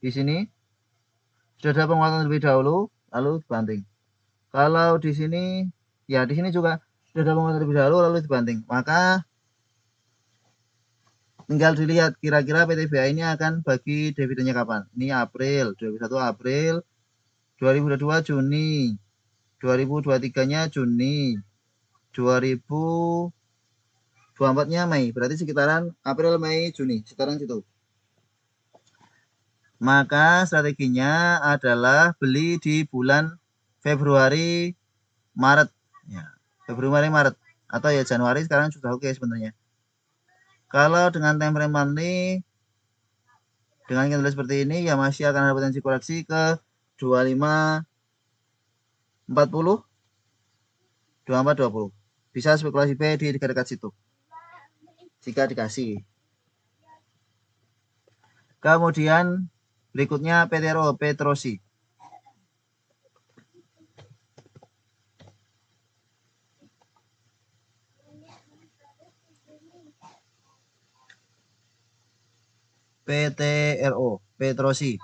di sini sudah ada penguatan terlebih dahulu, lalu dibanting. Kalau di sini, ya di sini juga sudah ada penguatan terlebih dahulu, lalu dibanting. Maka tinggal dilihat kira-kira PTBA ini akan bagi dividennya kapan. Ini April, 2021 April, 2022 Juni, 2023-nya Juni, 2024-nya Mei. Berarti sekitaran April, Mei, Juni, sekitaran situ. Maka strateginya adalah beli di bulan Februari, Maret. Ya, Februari, Maret. Atau ya Januari sekarang sudah oke sebenarnya. Kalau dengan time frame monthly, dengan candle seperti ini, ya masih akan ada potensi koreksi ke 25, 40, 24, 20. Bisa spekulasi buy di dekat-dekat situ. Jika dikasih. Kemudian berikutnya Petrosi. Petrosi.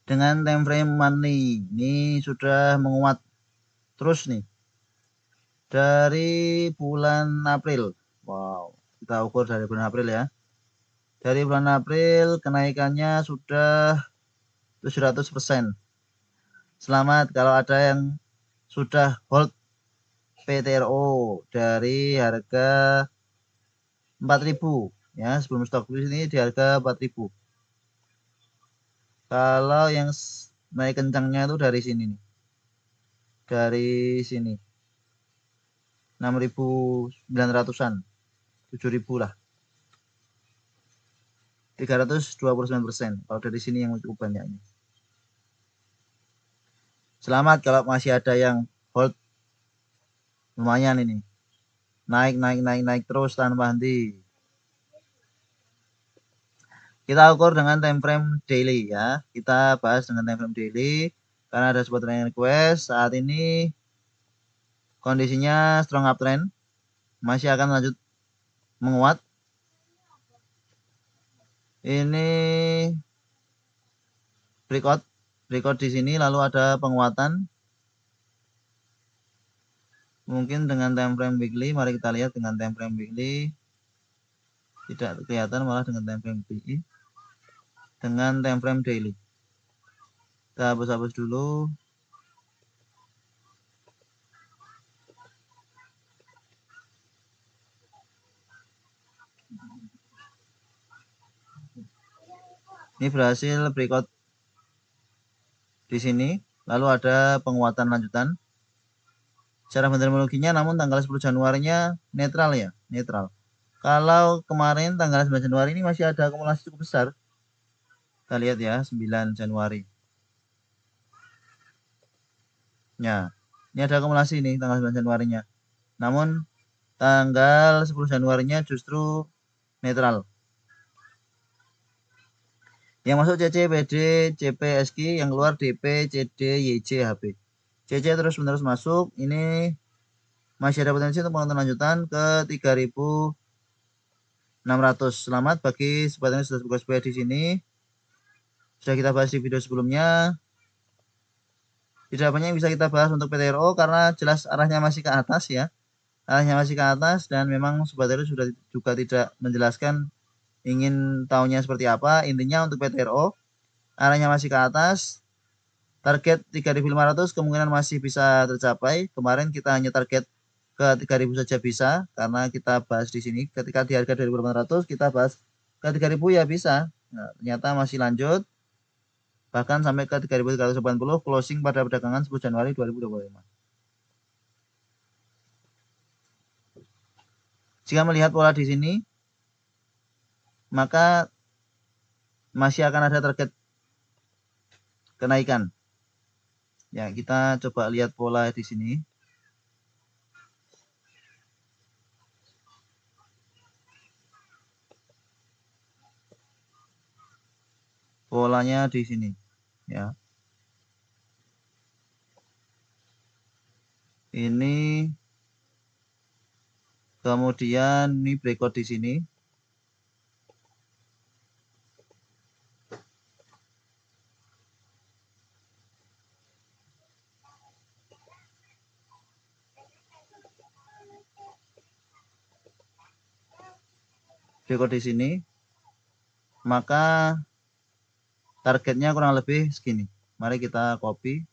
Dengan time frame monthly ini sudah menguat terus nih dari bulan April. Wow, kita ukur dari bulan April ya. Dari bulan April kenaikannya sudah 700%. Selamat kalau ada yang sudah hold PTRO dari harga 4.000 ya, sebelum stok di sini di harga 4.000. Kalau yang naik kencangnya itu dari sini nih. Dari sini. 6.900-an. 7.000 lah. 329%. Kalau dari sini yang cukup banyaknya. Selamat kalau masih ada yang hold. Lumayan ini. Naik terus tanpa henti. Kita ukur dengan time frame daily ya. Kita bahas dengan time frame daily karena ada sebuah trending request. Saat ini kondisinya strong uptrend, masih akan lanjut menguat. Ini breakout di sini, lalu ada penguatan. Mungkin dengan time frame weekly, mari kita lihat dengan time frame weekly. Tidak kelihatan, malah dengan time frame weekly. Dengan time frame daily. Kita hapus-hapus dulu. Ini berhasil breakout di sini, lalu ada penguatan lanjutan. Secara fundamentologinya, namun tanggal 10 Januarinya netral ya, netral. Kalau kemarin tanggal 9 Januari ini masih ada akumulasi cukup besar. Kita lihat ya, 9 Januari. Ya, ini ada akumulasi nih tanggal 9 Januarinya. Namun tanggal 10 Januarinya justru netral. Yang masuk CC, PD, CP, SQ, yang keluar DP, CD, YJ, HP. CC terus-menerus masuk. Ini masih ada potensi untuk penonton lanjutan ke 3.600. Selamat bagi sobat yang sudah buka SPY di sini. Sudah kita bahas di video sebelumnya. Tidak banyak yang bisa kita bahas untuk PTRO karena jelas arahnya masih ke atas ya. Arahnya masih ke atas dan memang sobat sudah juga tidak menjelaskan ingin tahunya seperti apa. Intinya untuk PTRO arahnya masih ke atas. Target 3.500 kemungkinan masih bisa tercapai. Kemarin kita hanya target ke 3.000 saja bisa karena kita bahas di sini. Ketika di harga 2.800 kita bahas ke 3.000 ya bisa. Nah, ternyata masih lanjut. Bahkan sampai ke 3.380 closing pada perdagangan 10 Januari 2025. Jika melihat pola di sini, maka masih akan ada target kenaikan. Ya, kita coba lihat pola di sini. Polanya di sini, ya. Ini kemudian ini breakout di sini. Breakout di sini. Maka targetnya kurang lebih segini. Mari kita copy.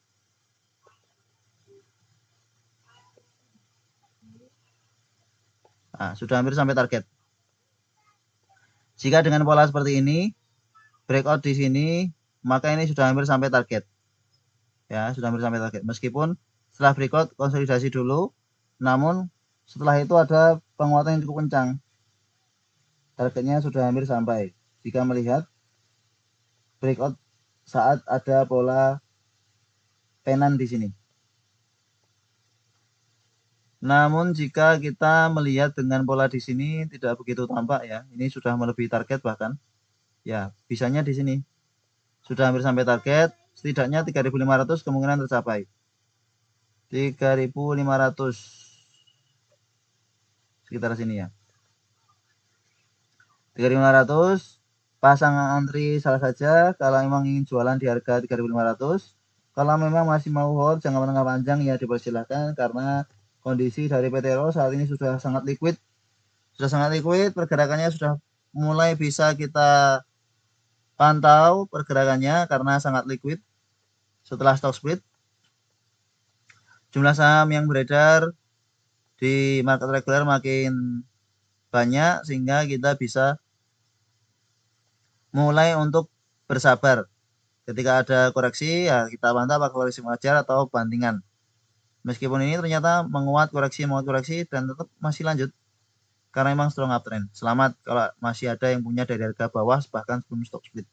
Nah, sudah hampir sampai target. Jika dengan pola seperti ini, breakout di sini, maka ini sudah hampir sampai target. Ya, sudah hampir sampai target. Meskipun setelah breakout konsolidasi dulu, namun setelah itu ada penguatan yang cukup kencang. Targetnya sudah hampir sampai. Jika melihat breakout saat ada pola penan di sini. Namun jika kita melihat dengan pola di sini tidak begitu tampak ya. Ini sudah melebihi target bahkan. Ya, bisanya di sini. Sudah hampir sampai target, setidaknya 3.500 kemungkinan tercapai. 3.500 sekitar sini ya. 3.500 pasang antri salah saja kalau memang ingin jualan di harga 3.500. Kalau memang masih mau hold jangka menengah panjang ya dipersilakan karena kondisi dari PTRO saat ini sudah sangat liquid. Sudah sangat liquid, pergerakannya sudah mulai bisa kita pantau pergerakannya karena sangat liquid setelah stock split. Jumlah saham yang beredar di market reguler makin banyak sehingga kita bisa mulai untuk bersabar. Ketika ada koreksi ya kita pantau apakah koreksi wajar atau bantingan. Meskipun ini ternyata menguat koreksi dan tetap masih lanjut karena memang strong uptrend. Selamat kalau masih ada yang punya dari harga bawah bahkan sebelum stock split.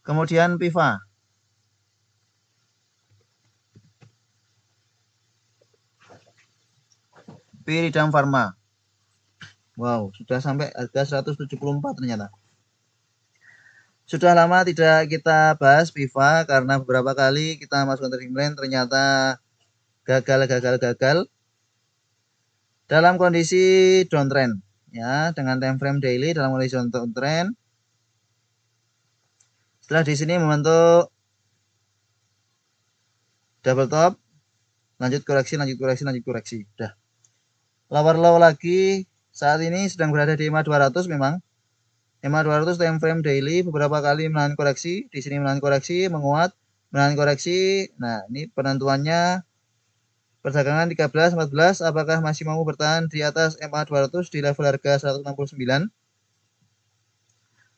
Kemudian PIVA. Pyridam Pharma. Wow, sudah sampai harga 174 ternyata. Sudah lama tidak kita bahas PIVA karena beberapa kali kita masukkan trading plan ternyata gagal. Dalam kondisi downtrend ya, dengan time frame daily dalam kondisi downtrend Setelah di sini membentuk double top, lanjut koreksi, lanjut koreksi, lanjut koreksi. Udah. Lower low lagi, saat ini sedang berada di EMA 200 memang. EMA 200 time frame daily beberapa kali menahan koreksi, di sini menahan koreksi, menguat, menahan koreksi. Nah, ini penentuannya perdagangan 13, 14 apakah masih mau bertahan di atas EMA 200 di level harga 169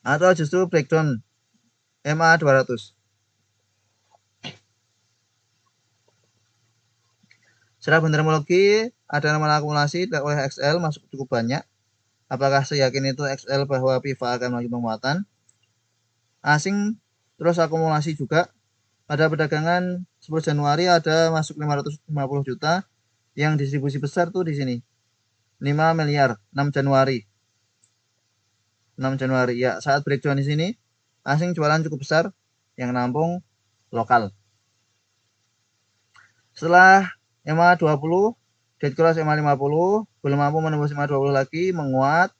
atau justru breakdown EMA 200. Secara bendermologi ada normal akumulasi oleh XL masuk cukup banyak. Apakah seyakin itu XL bahwa PIVA akan melanjut penguatan? Asing terus akumulasi juga. Pada perdagangan 10 Januari ada masuk 550 juta yang distribusi besar tuh di sini. 5 miliar 6 Januari. 6 Januari ya, saat breakdown di sini asing jualan cukup besar yang nampung lokal. Setelah EMA 20 dead cross EMA 50 belum mampu menembus EMA 20 lagi, menguat,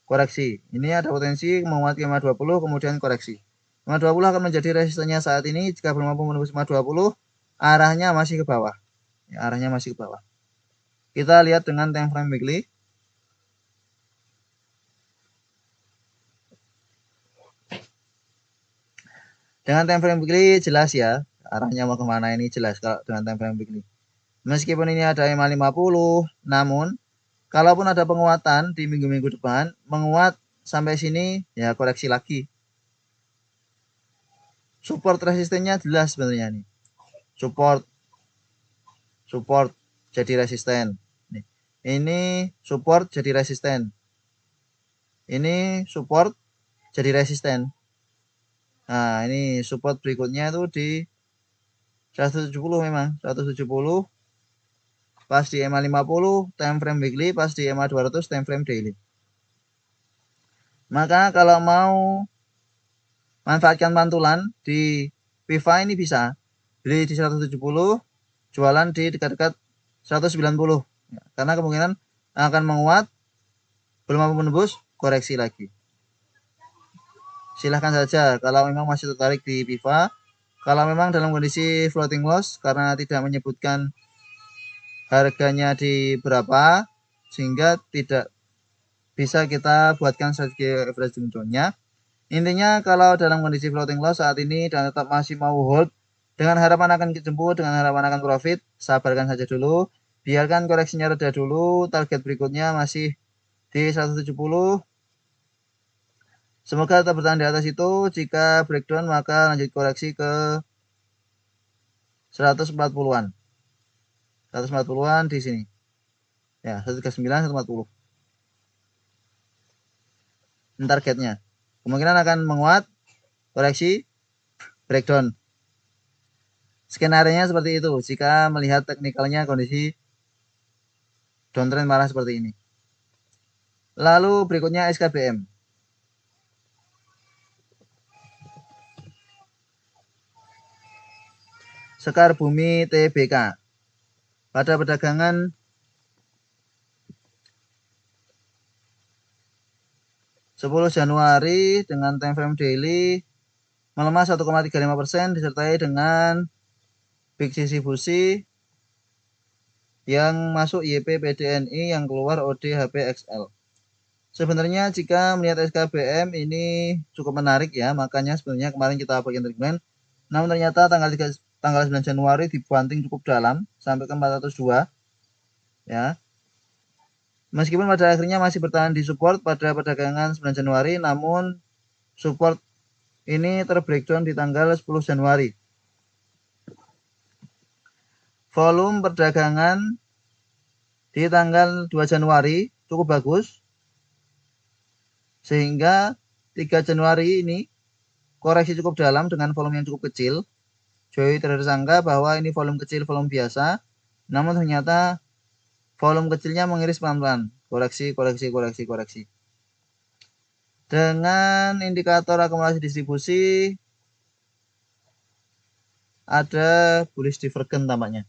koreksi. Ini ada potensi menguat ke EMA 20 kemudian koreksi. EMA 20 akan menjadi resistennya saat ini jika belum mampu menembus EMA 20, arahnya masih ke bawah. Ya, arahnya masih ke bawah. Kita lihat dengan time frame weekly. Dengan time frame weekly jelas ya, arahnya mau kemana ini jelas kalau dengan time frame weekly. Meskipun ini ada EMA 50, namun kalaupun ada penguatan di minggu-minggu depan, menguat sampai sini ya koreksi lagi. Support resistennya jelas sebenarnya nih. Support jadi resisten. Ini support jadi resisten. Ini support jadi resisten. Nah, ini support berikutnya itu di 170 memang, 170 pas di EMA 50 time frame weekly, pas di EMA 200 time frame daily. Maka kalau mau manfaatkan pantulan di PIVA ini bisa beli di 170, jualan di dekat-dekat 190 ya, karena kemungkinan akan menguat, belum mampu menembus, koreksi lagi. Silahkan saja kalau memang masih tertarik di PIVA. Kalau memang dalam kondisi floating loss karena tidak menyebutkan harganya di berapa sehingga tidak bisa kita buatkan strategi average downnya. Intinya kalau dalam kondisi floating loss saat ini dan tetap masih mau hold dengan harapan akan dijemput, dengan harapan akan profit, sabarkan saja dulu. Biarkan koreksinya reda dulu, target berikutnya masih di 170. Semoga tetap bertahan di atas itu. Jika breakdown maka lanjut koreksi ke 140-an. 140-an di sini. Ya, 139, 140. Ini targetnya. Kemungkinan akan menguat, koreksi, breakdown. Skenario-nya seperti itu jika melihat teknikalnya kondisi downtrend marah seperti ini. Lalu berikutnya SKBM. Sekar Bumi TBK. Pada perdagangan 10 Januari dengan time frame daily melemah 1,35% disertai dengan big distribusi yang masuk YP PDNI yang keluar ODHPXL. Sebenarnya jika melihat SKBM ini cukup menarik ya, makanya sebenarnya kemarin kita bagian trendline. Namun ternyata tanggal 9 Januari dibanting cukup dalam sampai ke 402 ya. Meskipun pada akhirnya masih bertahan di support pada perdagangan 9 Januari, namun support ini terbreakdown di tanggal 10 Januari. Volume perdagangan di tanggal 2 Januari cukup bagus, sehingga 3 Januari ini koreksi cukup dalam dengan volume yang cukup kecil. Joy tersangka bahwa ini volume kecil, volume biasa, namun ternyata volume kecilnya mengiris pelan-pelan, koreksi. Dengan indikator akumulasi distribusi ada bullish divergence tampaknya.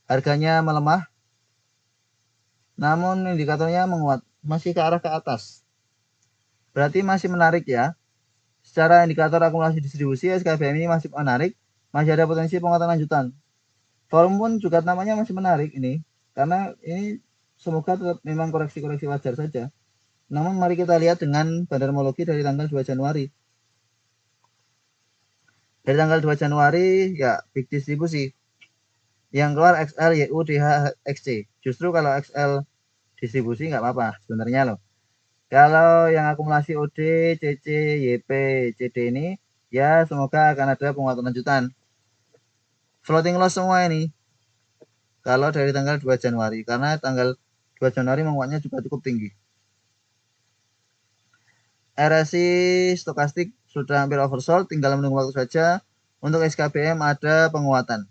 Harganya melemah, namun indikatornya menguat, masih ke arah ke atas. Berarti masih menarik ya. Secara indikator akumulasi distribusi, SKBM ini masih menarik, masih ada potensi penguatan lanjutan. Volume pun juga namanya masih menarik ini, karena ini semoga tetap memang koreksi-koreksi wajar saja. Namun mari kita lihat dengan bandarmologi dari tanggal 2 Januari. Dari tanggal 2 Januari ya big distribusi. Yang keluar XL, YU, DH, XC. Justru kalau XL distribusi nggak apa-apa sebenarnya loh. Kalau yang akumulasi OD, CC, YP, CD ini ya semoga akan ada penguatan lanjutan. Floating loss semua ini. Kalau dari tanggal 2 Januari karena tanggal 2 Januari menguatnya juga cukup tinggi. RSI stokastik sudah hampir oversold, tinggal menunggu waktu saja. Untuk SKBM ada penguatan.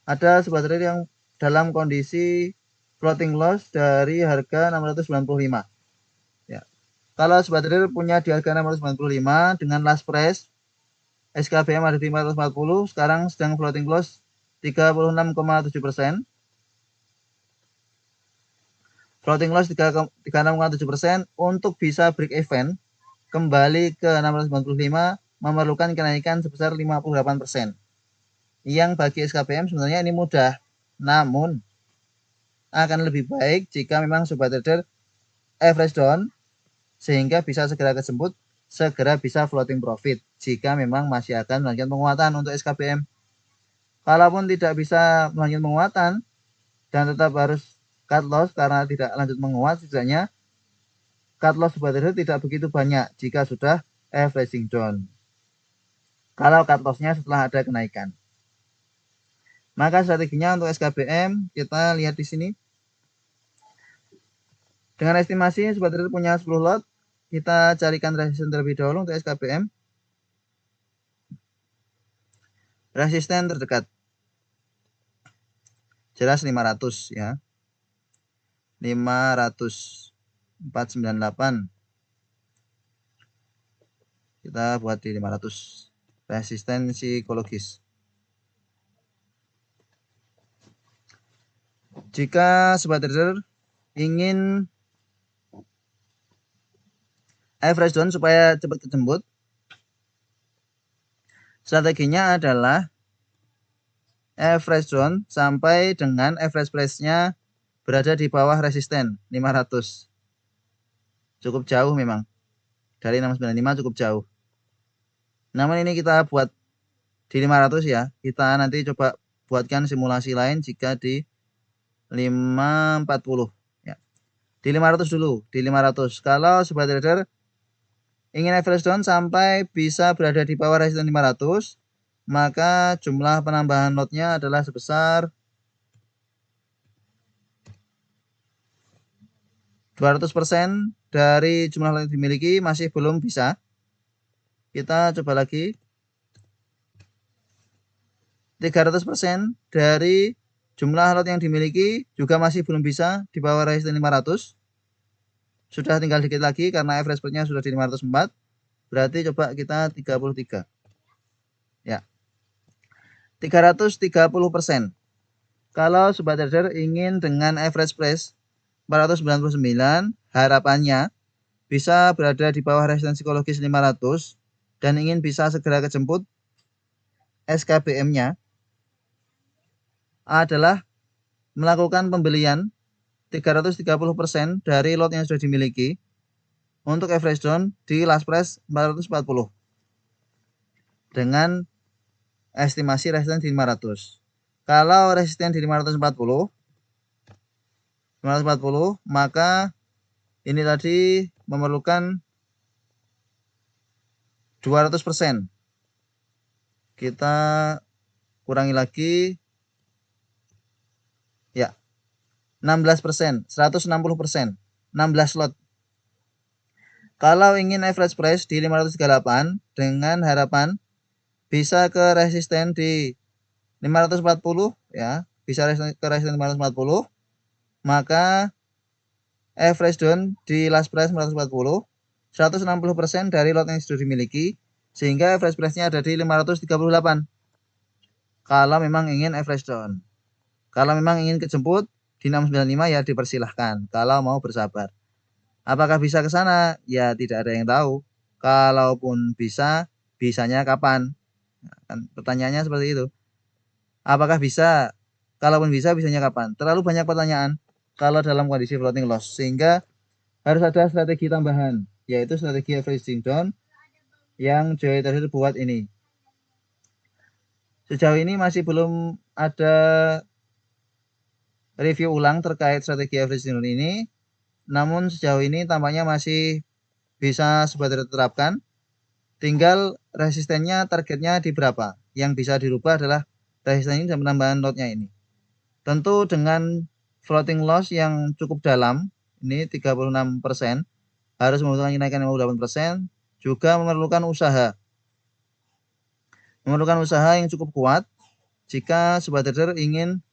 Ada sebuah trader yang dalam kondisi floating loss dari harga 695. Ya. Kalau sebuah trader punya di harga 695 dengan last price SKBM ada di 540, sekarang sedang floating loss 36,7%. Floating loss 36,7% untuk bisa break even kembali ke 695 memerlukan kenaikan sebesar 58%. Yang bagi SKBM sebenarnya ini mudah, namun akan lebih baik jika memang sobat trader average down sehingga bisa segera kejemput, segera bisa floating profit jika memang masih akan melanjutkan penguatan untuk SKBM. Kalaupun tidak bisa melanjutkan penguatan dan tetap harus cut loss karena tidak lanjut menguat, setidaknya cut loss sobat trader tidak begitu banyak jika sudah averaging down. Kalau cut lossnya setelah ada kenaikan. Maka strateginya untuk SKBM kita lihat di sini. Dengan estimasi sobat trader punya 10 lot, kita carikan resisten terlebih dahulu untuk SKBM. Resisten terdekat. Jelas 500 ya. 500 498. Kita buat di 500. Resisten psikologis. Jika sobat trader ingin average down supaya cepat kejemput, strateginya adalah average down sampai dengan average price-nya berada di bawah resisten 500. Cukup jauh memang. Dari 695 cukup jauh. Namun ini kita buat di 500 ya. Kita nanti coba buatkan simulasi lain jika di 540 ya. Di 500 dulu, di 500. Kalau sobat trader ingin average down sampai bisa berada di bawah resisten 500, maka jumlah penambahan lotnya adalah sebesar 200% dari jumlah lot yang dimiliki masih belum bisa. Kita coba lagi. 300% dari jumlah lot yang dimiliki juga masih belum bisa di bawah resisten 500. Sudah tinggal dikit lagi karena average spread-nya sudah di 504. Berarti coba kita 33. Ya. 330%. Kalau sobat trader ingin dengan average price 499, harapannya bisa berada di bawah resisten psikologis 500 dan ingin bisa segera kejemput, SKBM-nya adalah melakukan pembelian 330% dari lot yang sudah dimiliki untuk average down di last price 440 dengan estimasi resisten di 500. Kalau resisten di 540, maka ini tadi memerlukan 200%. Kita kurangi lagi. Ya. 16%, 160%, 16 lot. Kalau ingin average price di 538 dengan harapan bisa ke resisten di 540 ya, bisa ke resisten 540, maka average down di last price 540, 160% dari lot yang sudah dimiliki sehingga average price-nya ada di 538. Kalau memang ingin average down. Kalau memang ingin kejemput di 695 ya dipersilahkan kalau mau bersabar. Apakah bisa ke sana? Ya tidak ada yang tahu. Kalaupun bisa, bisanya kapan? Nah, kan pertanyaannya seperti itu. Apakah bisa? Kalaupun bisa, bisanya kapan? Terlalu banyak pertanyaan kalau dalam kondisi floating loss, sehingga harus ada strategi tambahan, yaitu strategi averaging down yang Joy tadi buat ini. Sejauh ini masih belum ada review ulang terkait strategi averaging down ini, namun sejauh ini tampaknya masih bisa sebagai diterapkan. Tinggal resistennya, targetnya di berapa. Yang bisa dirubah adalah resisten ini dan penambahan lotnya ini. Tentu dengan floating loss yang cukup dalam, ini 36%, harus membutuhkan kenaikan 58%, juga memerlukan usaha. Memerlukan usaha yang cukup kuat jika sobat trader ingin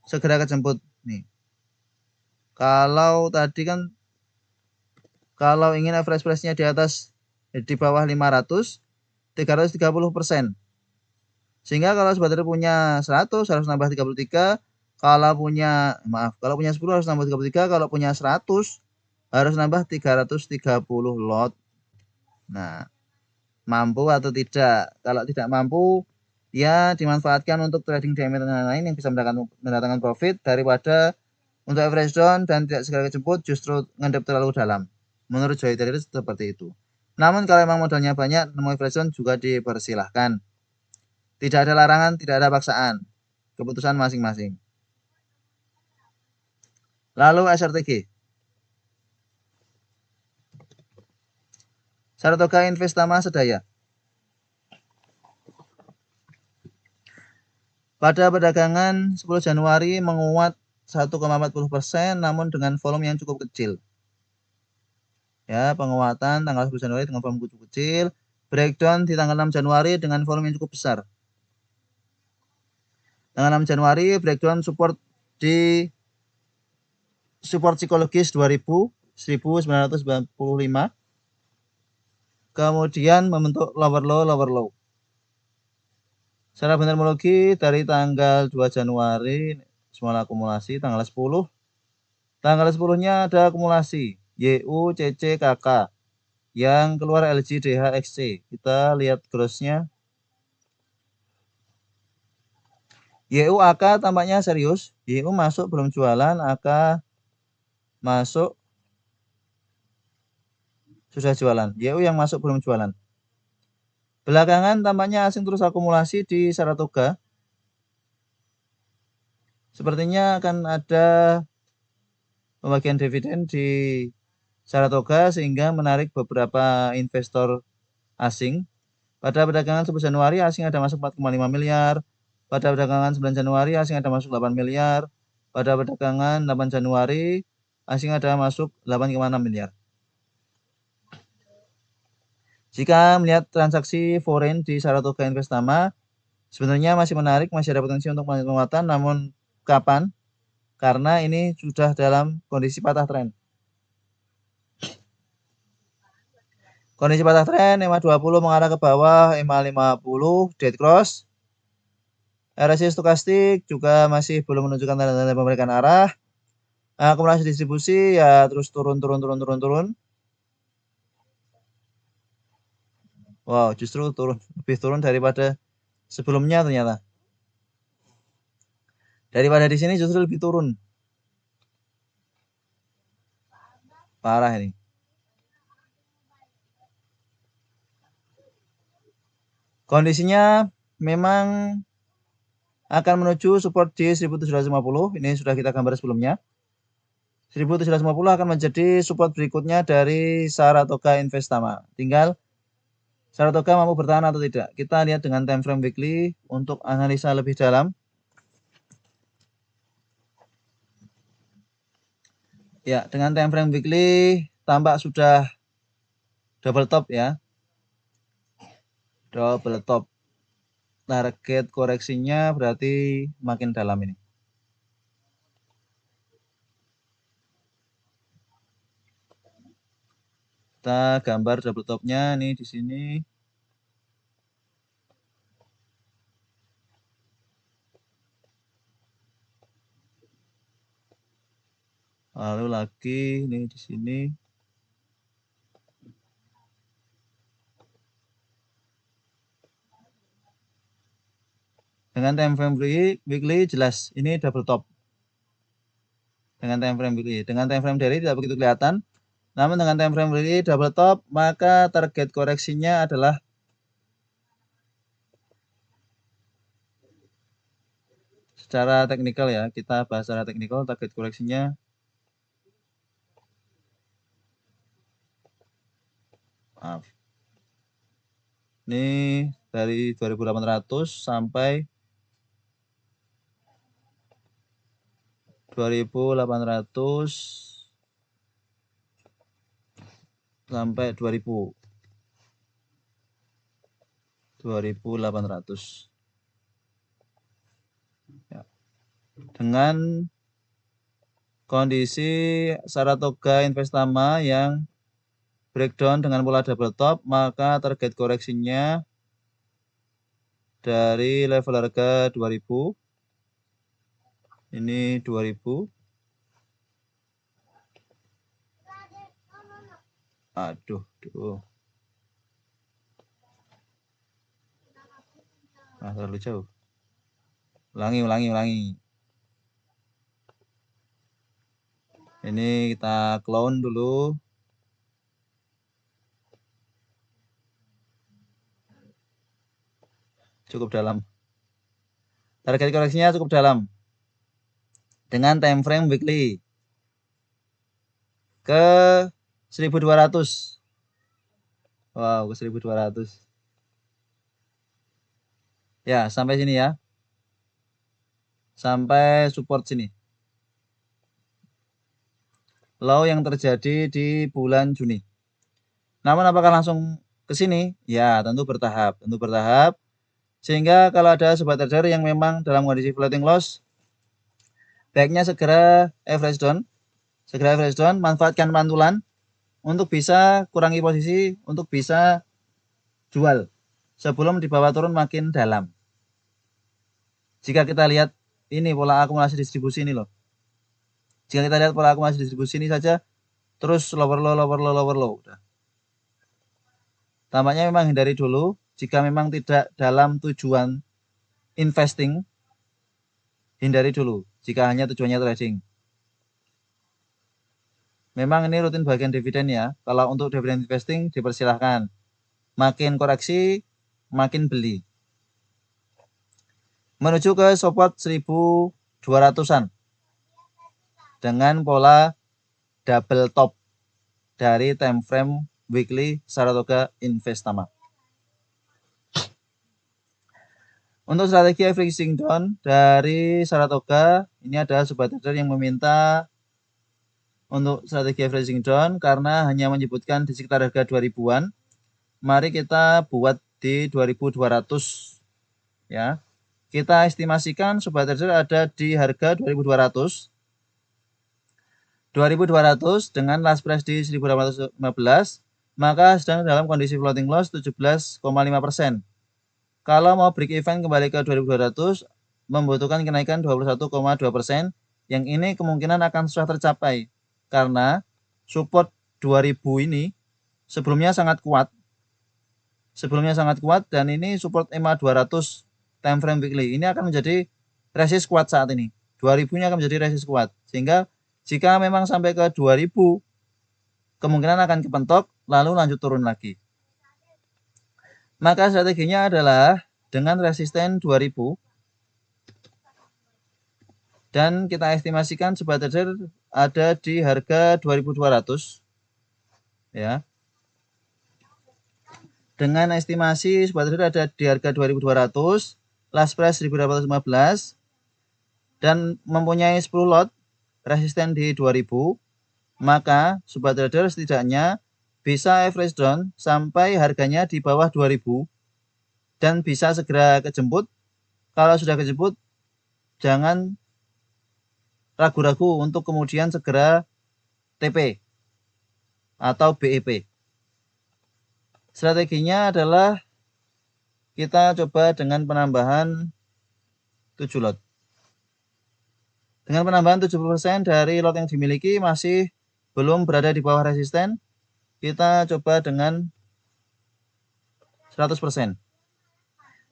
segera kejemput. Nih. Kalau tadi kan, kalau ingin average price-nya di atas, di bawah 500, 330%. Sehingga kalau sobat trader punya 100 harus nambah 33, kalau punya 10 harus nambah 33, kalau punya 100 harus nambah 330 lot. Nah, mampu atau tidak? Kalau tidak mampu, ya dimanfaatkan untuk trading di emiten lain yang bisa mendatangkan profit daripada untuk average down dan tidak segera kejemput justru ngendap terlalu dalam. Menurut Joy Trader seperti itu. Namun kalau memang modalnya banyak, nemu average down juga dipersilahkan. Tidak ada larangan, tidak ada paksaan. Keputusan masing-masing. Lalu SRTG. Saratoga Investama Sedaya. Pada perdagangan 10 Januari menguat 1,40%, namun dengan volume yang cukup kecil. Ya, penguatan tanggal 10 Januari dengan volume cukup kecil. Breakdown di tanggal 6 Januari dengan volume yang cukup besar. Tanggal 6 Januari breakdown support di support psikologis 2000, 1995. Kemudian membentuk lower low. Secara bentermologi dari tanggal 2 Januari semua akumulasi, tanggal 10. Tanggal 10-nya ada akumulasi YU, CC, KK. Yang keluar LG, DH, XC. Kita lihat grossnya. YU, AK tampaknya serius. YU masuk belum jualan, AK masuk sudah jualan. YU yang masuk belum jualan. Belakangan tampaknya asing terus akumulasi di Saratoga. Sepertinya akan ada pembagian dividen di Saratoga sehingga menarik beberapa investor asing. Pada perdagangan 10 Januari asing ada masuk 4,5 miliar. Pada perdagangan 9 Januari asing ada masuk 8 miliar. Pada perdagangan 8 Januari asing ada masuk 8,6 miliar. Jika melihat transaksi foreign di Saratoga Investama, sebenarnya masih menarik, masih ada potensi untuk melanjutkan penguatan, namun kapan? Karena ini sudah dalam kondisi patah tren. Kondisi patah tren, EMA 20 mengarah ke bawah, EMA 50 dead cross. RSI stokastik juga masih belum menunjukkan tanda-tanda pembalikan arah. Akumulasi distribusi ya terus turun. Wow, justru turun, lebih turun daripada sebelumnya ternyata. Daripada di sini justru lebih turun. Parah ini. Kondisinya memang akan menuju support di 1750. Ini sudah kita gambar sebelumnya. 1750 akan menjadi support berikutnya dari Saratoga Investama. Tinggal Saratoga mampu bertahan atau tidak. Kita lihat dengan time frame weekly untuk analisa lebih dalam. Ya, dengan time frame weekly tampak sudah double top ya. Double top. Target koreksinya berarti makin dalam ini. Kita gambar double topnya nih di sini. Lalu lagi nih di sini. Dengan time frame weekly jelas ini double top. Dengan time frame weekly, dengan time frame daily tidak begitu kelihatan. Namun dengan time frame weekly double top, maka target koreksinya adalah secara teknikal ya, kita bahas secara teknikal target koreksinya maaf. Ini dari 2800 sampai 2800 sampai 2800 ya. Dengan kondisi Saratoga Investama yang breakdown dengan pola double top, maka target koreksinya dari level harga 2000 ini 2000. Aduh, terlalu jauh. Ulangi. Ini kita clone dulu. Cukup dalam. Target koreksinya cukup dalam. Dengan time frame weekly ke 1200. Wow, ke 1200. Ya, sampai sini ya. Sampai support sini. Low yang terjadi di bulan Juni. Namun apakah langsung ke sini? Ya, tentu bertahap. Sehingga kalau ada sobat trader yang memang dalam kondisi floating loss, baiknya segera average down, manfaatkan pantulan untuk bisa kurangi posisi, untuk bisa jual sebelum di bawah turun makin dalam. Jika kita lihat ini pola akumulasi distribusi ini loh. Jika kita lihat pola akumulasi distribusi ini saja, terus lower low. Udah. Tampaknya memang hindari dulu. Jika memang tidak dalam tujuan investing, hindari dulu. Jika hanya tujuannya trading. Memang ini rutin bagian dividen ya. Kalau untuk dividen investing dipersilahkan. Makin koreksi, makin beli. Menuju ke support 1200-an. Dengan pola double top dari time frame weekly Saratoga Investama. Untuk strategi averaging down dari Saratoga, ini ada sobat trader yang meminta untuk strategi averaging down karena hanya menyebutkan di sekitar harga 2000-an. Mari kita buat di 2200 ya. Kita estimasikan sobat trader ada di harga 2200. 2200 dengan last price di 1815, maka sedang dalam kondisi floating loss 17,5%. Kalau mau break even kembali ke 2200, membutuhkan kenaikan 21,2%, yang ini kemungkinan akan susah tercapai karena support 2000 ini sebelumnya sangat kuat dan ini support EMA 200 time frame weekly ini akan menjadi resist kuat saat ini. 2000 ini akan menjadi resist kuat, sehingga jika memang sampai ke 2000 kemungkinan akan kepentok lalu lanjut turun lagi. Maka strateginya adalah dengan resisten 2000 dan kita estimasikan sobat trader ada di harga 2200 ya. Dengan estimasi sobat trader ada di harga 2200, last price 1815 dan mempunyai 10 lot resisten di 2000, maka sobat trader setidaknya bisa average down sampai harganya di bawah 2000 dan bisa segera kejemput. Kalau sudah kejemput, jangan ragu-ragu untuk kemudian segera TP atau BEP. Strateginya adalah kita coba dengan penambahan 7 lot. Dengan penambahan 70% dari lot yang dimiliki masih belum berada di bawah resisten, kita coba dengan 100%.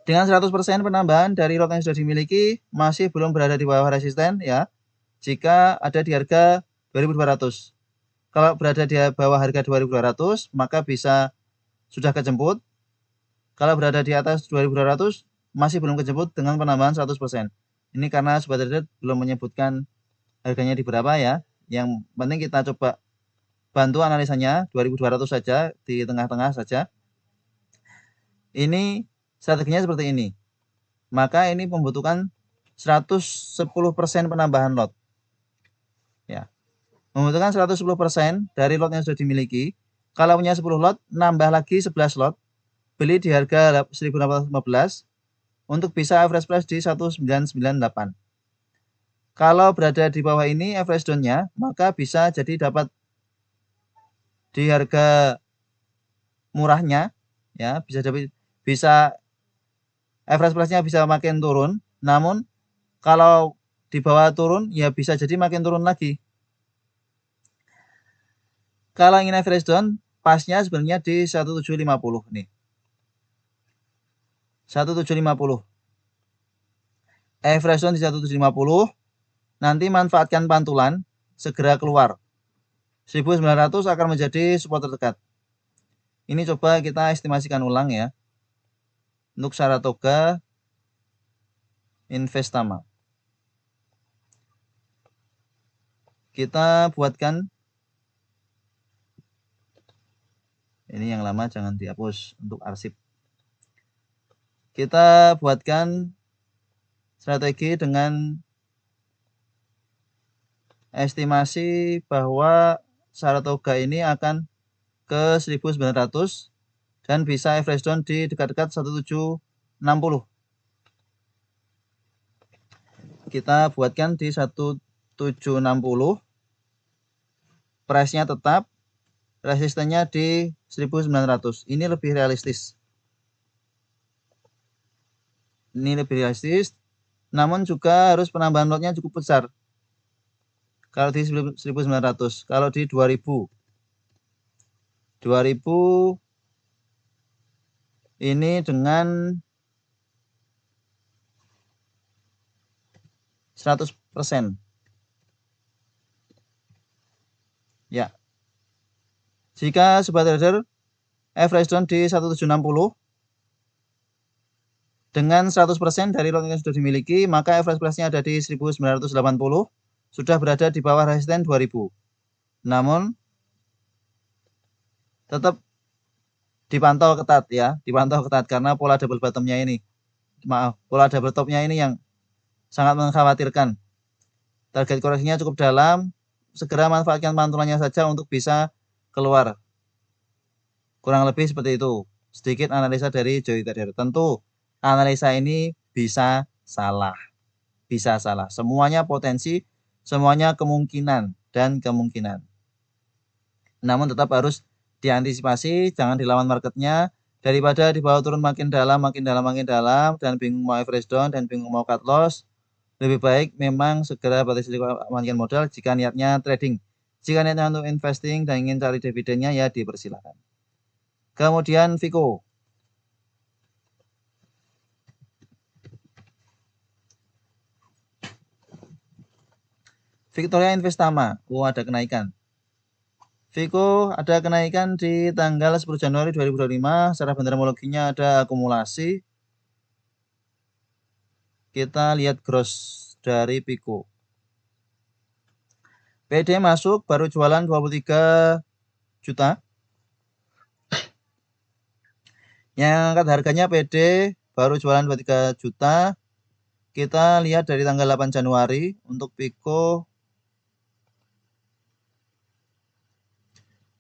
Dengan 100% penambahan dari lot yang sudah dimiliki masih belum berada di bawah resisten ya. Jika ada di harga 2.200. Kalau berada di bawah harga 2.200 maka bisa sudah kejemput. Kalau berada di atas 2.200 masih belum kejemput dengan penambahan 100%. Ini karena Sobat Trader belum menyebutkan harganya di berapa ya. Yang penting kita coba bantu analisanya 2.200 saja, di tengah-tengah saja. Ini strateginya seperti ini. Maka ini membutuhkan 110% penambahan lot. Ya. Membutuhkan 110% dari lot yang sudah dimiliki. Kalau punya 10 lot, nambah lagi 11 lot. Beli di harga 1.815 untuk bisa average price di 1998. Kalau berada di bawah ini average down-nya, maka bisa jadi dapat di harga murahnya ya, bisa average price-nya bisa makin turun. Namun kalau di bawah turun ya bisa jadi makin turun lagi. Kalau ingin average down, pasnya sebenarnya di 1750 nih. 1750. Average down di 1750. Nanti manfaatkan pantulan, segera keluar. 1900 akan menjadi support terdekat. Ini coba kita estimasikan ulang ya. Untuk Saratoga Investama. Kita buatkan ini yang lama jangan dihapus untuk arsip. Kita buatkan strategi dengan estimasi bahwa Saratoga ini akan ke 1900 dan bisa average down di dekat-dekat 1760. Kita buatkan di 1760. Price-nya tetap, resistennya di 1900. Ini lebih realistis. Namun juga harus penambahan lotnya cukup besar. Kalau di 1900, kalau di 2000 ini dengan 100%. Ya. Jika Sobat Trader average down di 1760 dengan 100% dari lot yang sudah dimiliki, maka average price-nya ada di 1980, sudah berada di bawah resisten 2000. Namun tetap dipantau ketat ya, karena pola double bottom-nya ini. Pola double top-nya ini yang sangat mengkhawatirkan. Target koreksinya cukup dalam, segera manfaatkan pantulannya saja untuk bisa keluar. Kurang lebih seperti itu. Sedikit analisa dari Joy Trader. Tentu analisa ini bisa salah. Semuanya potensi, semuanya kemungkinan dan kemungkinan. Namun tetap harus diantisipasi, jangan dilawan marketnya. Daripada di bawah turun makin dalam, dan bingung mau average down dan bingung mau cut loss, lebih baik memang segera amankan modal jika niatnya trading. Jika niatnya untuk investing dan ingin cari dividennya ya dipersilakan. Kemudian Vico. Victoria Investama, ada kenaikan. Vico ada kenaikan di tanggal 10 Januari 2025. Secara bendermologinya ada akumulasi. Kita lihat gross dari Vico. PD masuk baru jualan 23 juta. Yang angkat harganya PD baru jualan 23 juta. Kita lihat dari tanggal 8 Januari untuk Vico.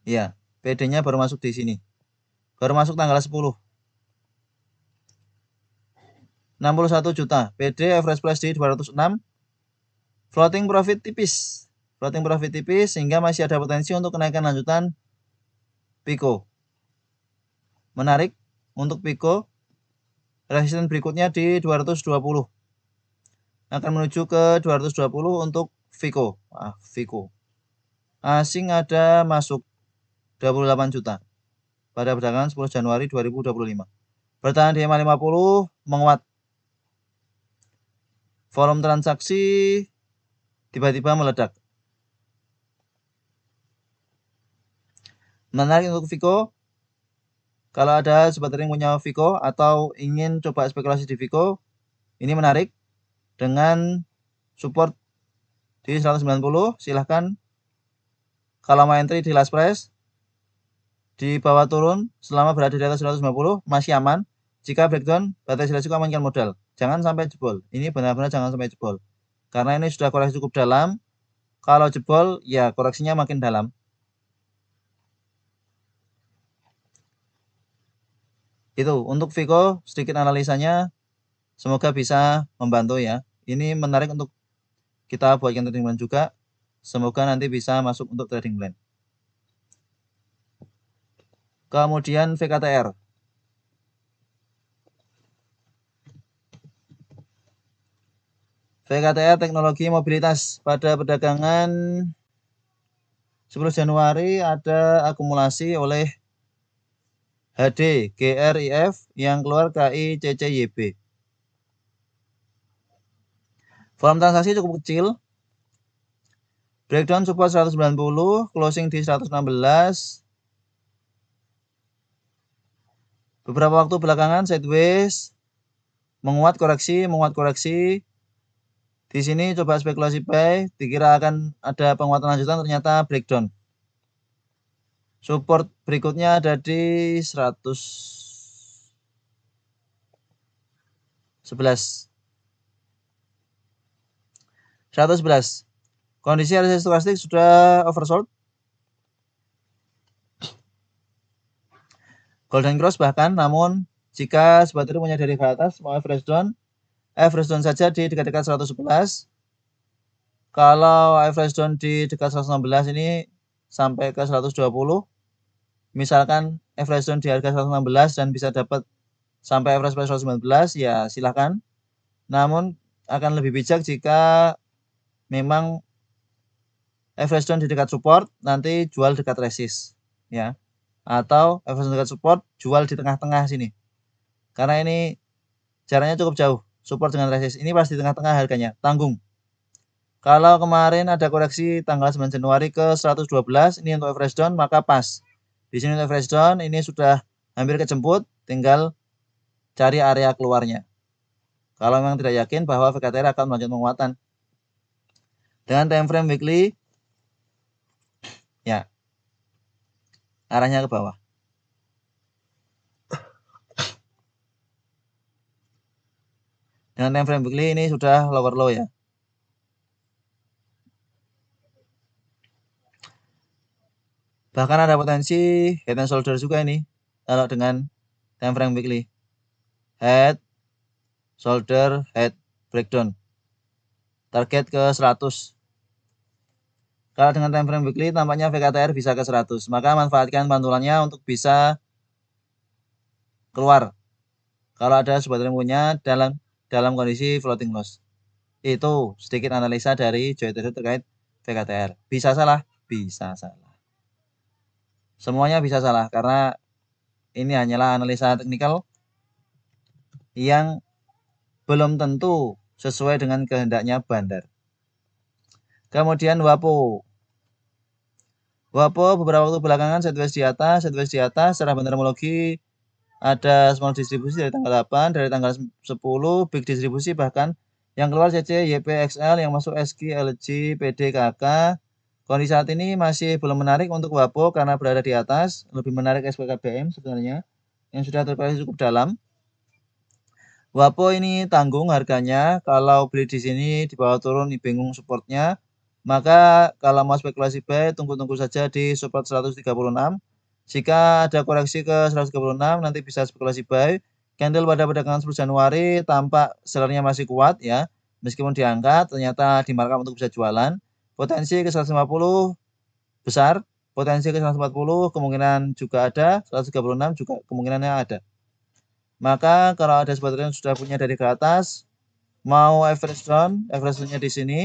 Ya, PD-nya baru masuk di sini. Baru masuk tanggal 10. 61 juta. PD average price di 206. Floating profit tipis sehingga masih ada potensi untuk kenaikan lanjutan Vico. Menarik untuk Vico. Resisten berikutnya di 220. Akan menuju ke 220 untuk Vico. Vico. Asing ada masuk 28 juta pada perdagangan 10 Januari 2025. Bertahan di 50 menguat. Volume transaksi tiba-tiba meledak. Menarik untuk Vico. Kalau ada sobat trading punya Vico atau ingin coba spekulasi di Vico, ini menarik dengan support di 190. Silahkan. Kalau mau entry di last price di bawah turun selama berada di atas 150 masih aman. Jika breakdown, batas risiko amankan modal. Jangan sampai jebol. Ini benar-benar jangan sampai jebol. Karena ini sudah koreksi cukup dalam. Kalau jebol, ya koreksinya makin dalam. Itu untuk Vico sedikit analisanya, semoga bisa membantu ya. Ini menarik untuk kita buatkan trading plan juga. Semoga nanti bisa masuk untuk trading plan. Kemudian VKTR. VKTR teknologi mobilitas pada perdagangan 10 Januari ada akumulasi oleh HD GRIF yang keluar KI CCYB. Volume transaksi cukup kecil. Breakdown support 190, closing di 116. Beberapa waktu belakangan sideways, menguat koreksi. Di sini coba spekulasi buy, dikira akan ada penguatan lanjutan, ternyata breakdown. Support berikutnya ada di 111. Kondisi RSI stokastik sudah oversold. Golden cross bahkan, namun jika sobat trading punya dari ke atas mau average down saja di dekat-dekat 111. Kalau average down di dekat 116 ini sampai ke 120. Misalkan average down di harga 116 dan bisa dapat sampai average price 119, ya silahkan. Namun akan lebih bijak jika memang average down di dekat support, nanti jual dekat resist ya. Atau average down dekat support, jual di tengah-tengah sini. Karena ini jaraknya cukup jauh, support dengan resist. Ini pasti tengah-tengah harganya, tanggung. Kalau kemarin ada koreksi tanggal 9 Januari ke 112, ini untuk average down, maka pas. Di sini untuk average down, ini sudah hampir kejemput, tinggal cari area keluarnya. Kalau memang tidak yakin bahwa VKTR akan melanjutkan penguatan. Dengan time frame weekly, ya, arahnya ke bawah. Dengan time frame weekly ini sudah lower low ya. Bahkan ada potensi head and shoulder juga ini kalau dengan time frame weekly. Head, shoulder, head, breakdown. Target ke 100. Kalau dengan time frame weekly tampaknya VKTR bisa ke 100. Maka manfaatkan pantulannya untuk bisa keluar. Kalau ada sobat trading punya dalam kondisi floating loss. Itu sedikit analisa dari Joy Trader terkait VKTR. Bisa salah, bisa salah. Semuanya bisa salah karena ini hanyalah analisa teknikal yang belum tentu sesuai dengan kehendaknya bandar. Kemudian WAPO. WAPO beberapa waktu belakangan sideways di atas secara bandarmologi ada small distribusi dari tanggal 8, dari tanggal 10 big distribusi bahkan yang keluar CC, YP, XL, yang masuk SQ, LG, PD, KK. Kondisi saat ini masih belum menarik untuk WAPO karena berada di atas, lebih menarik SPKBM sebenarnya yang sudah terkoreksi cukup dalam. WAPO ini tanggung harganya, kalau beli di sini di bawah turun bingung supportnya, maka kalau mau spekulasi buy tunggu-tunggu saja di support 136. Jika ada koreksi ke 136 nanti bisa spekulasi buy. Candle pada perdagangan 10 Januari tampak sellernya masih kuat ya. Meskipun diangkat ternyata di markup untuk bisa jualan. Potensi ke 150 besar, potensi ke 140 kemungkinan juga ada, 136 juga kemungkinannya ada. Maka kalau ada sobat trading yang sudah punya dari ke atas, mau average down, average down-nya di sini.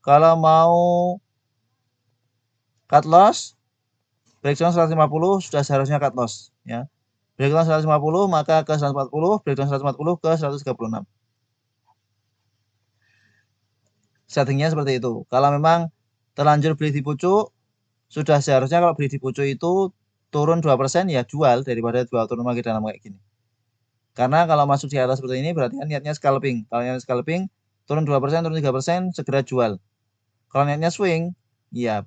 Kalau mau cut loss, breakdown 150 sudah seharusnya cut loss ya. breakdown 150 maka ke 140, breakdown 140 ke 136. Settingnya seperti itu. Kalau memang terlanjur beli di pucuk, sudah seharusnya kalau beli di pucuk itu turun 2% ya jual daripada jual turun lagi dalam kayak gini. Karena kalau masuk di atas seperti ini berarti kan niatnya scalping. Kalau niatnya scalping, turun 2%, turun 3%, segera jual. Kalau niatnya swing, ya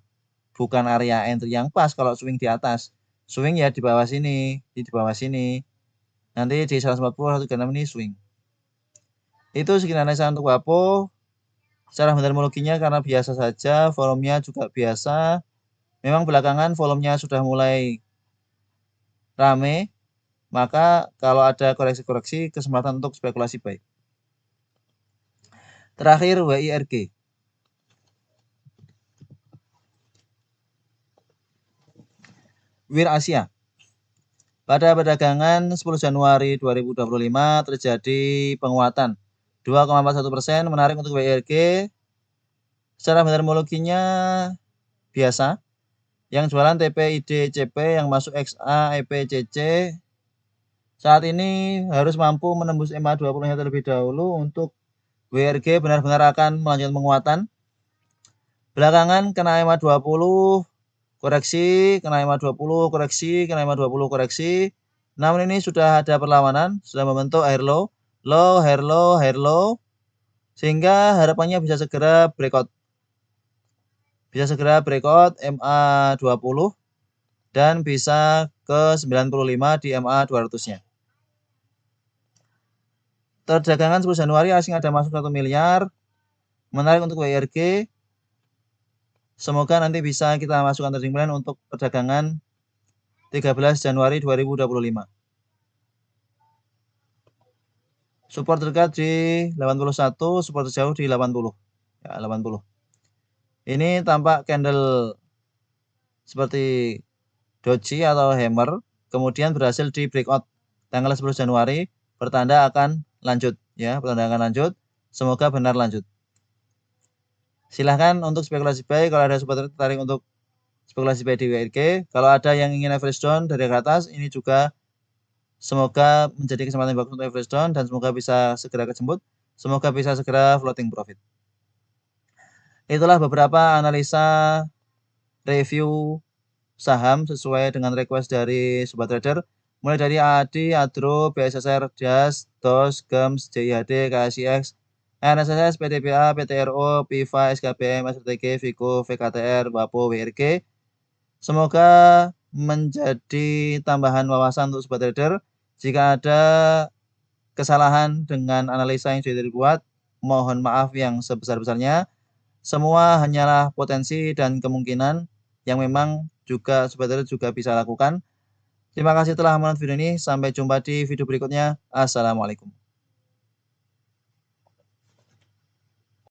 bukan area entry yang pas kalau swing di atas. Swing ya di bawah sini, di bawah sini. Nanti di 140, 136 ini swing. Itu sekian analisa untuk WAPO. Secara metodologinya karena biasa saja, volumenya juga biasa. Memang belakangan volumenya sudah mulai rame, maka kalau ada koreksi-koreksi, kesempatan untuk spekulasi baik. Terakhir WIRG. Wir Asia. Pada perdagangan 10 Januari 2025 terjadi penguatan 2,41%, menarik untuk WIRG. Secara metodologinya biasa. Yang jualan TPID CP, yang masuk XA EPCC saat ini harus mampu menembus EMA 20-nya terlebih dahulu untuk WIRG benar-benar akan melanjutkan penguatan. Belakangan kena EMA 20 koreksi, kena EMA 20 koreksi, kena EMA 20 koreksi. Namun ini sudah ada perlawanan, sudah membentuk higher low, low, higher low, higher low, sehingga harapannya bisa segera breakout. Bisa segera breakout MA 20 dan bisa ke 95 di MA 200-nya. Perdagangan 10 Januari asing ada masuk 1 miliar. Menarik untuk WIRG. Semoga nanti bisa kita masukkan trading plan untuk perdagangan 13 Januari 2025. Support terdekat di 81, support terjauh di 80. Ya, 80. Ini tampak candle seperti doji atau hammer, kemudian berhasil di breakout tanggal 10 Januari, pertanda akan lanjut ya, pertanda akan lanjut. Semoga benar lanjut. Silahkan untuk spekulasi buy kalau ada sobat tertarik untuk spekulasi buy di WIRG. Kalau ada yang ingin average down dari ke atas, ini juga semoga menjadi kesempatan yang bagus untuk average down dan semoga bisa segera kejemput. Semoga bisa segera floating profit. Itulah beberapa analisa review saham sesuai dengan request dari sobat trader. Mulai dari AADI, ADRO, BSSR, JAS, DOS, GEMS, JIHD, KSIX, NSSS, PTBA, PTRO, PIVA, SKBM, SRTG, VIKO, VKTR, WAPO, WIRG. Semoga menjadi tambahan wawasan untuk sobat trader. Jika ada kesalahan dengan analisa yang sudah dibuat, mohon maaf yang sebesar-besarnya. Semua hanyalah potensi dan kemungkinan yang memang juga sobat trader juga bisa lakukan. Terima kasih telah menonton video ini. Sampai jumpa di video berikutnya. Assalamualaikum.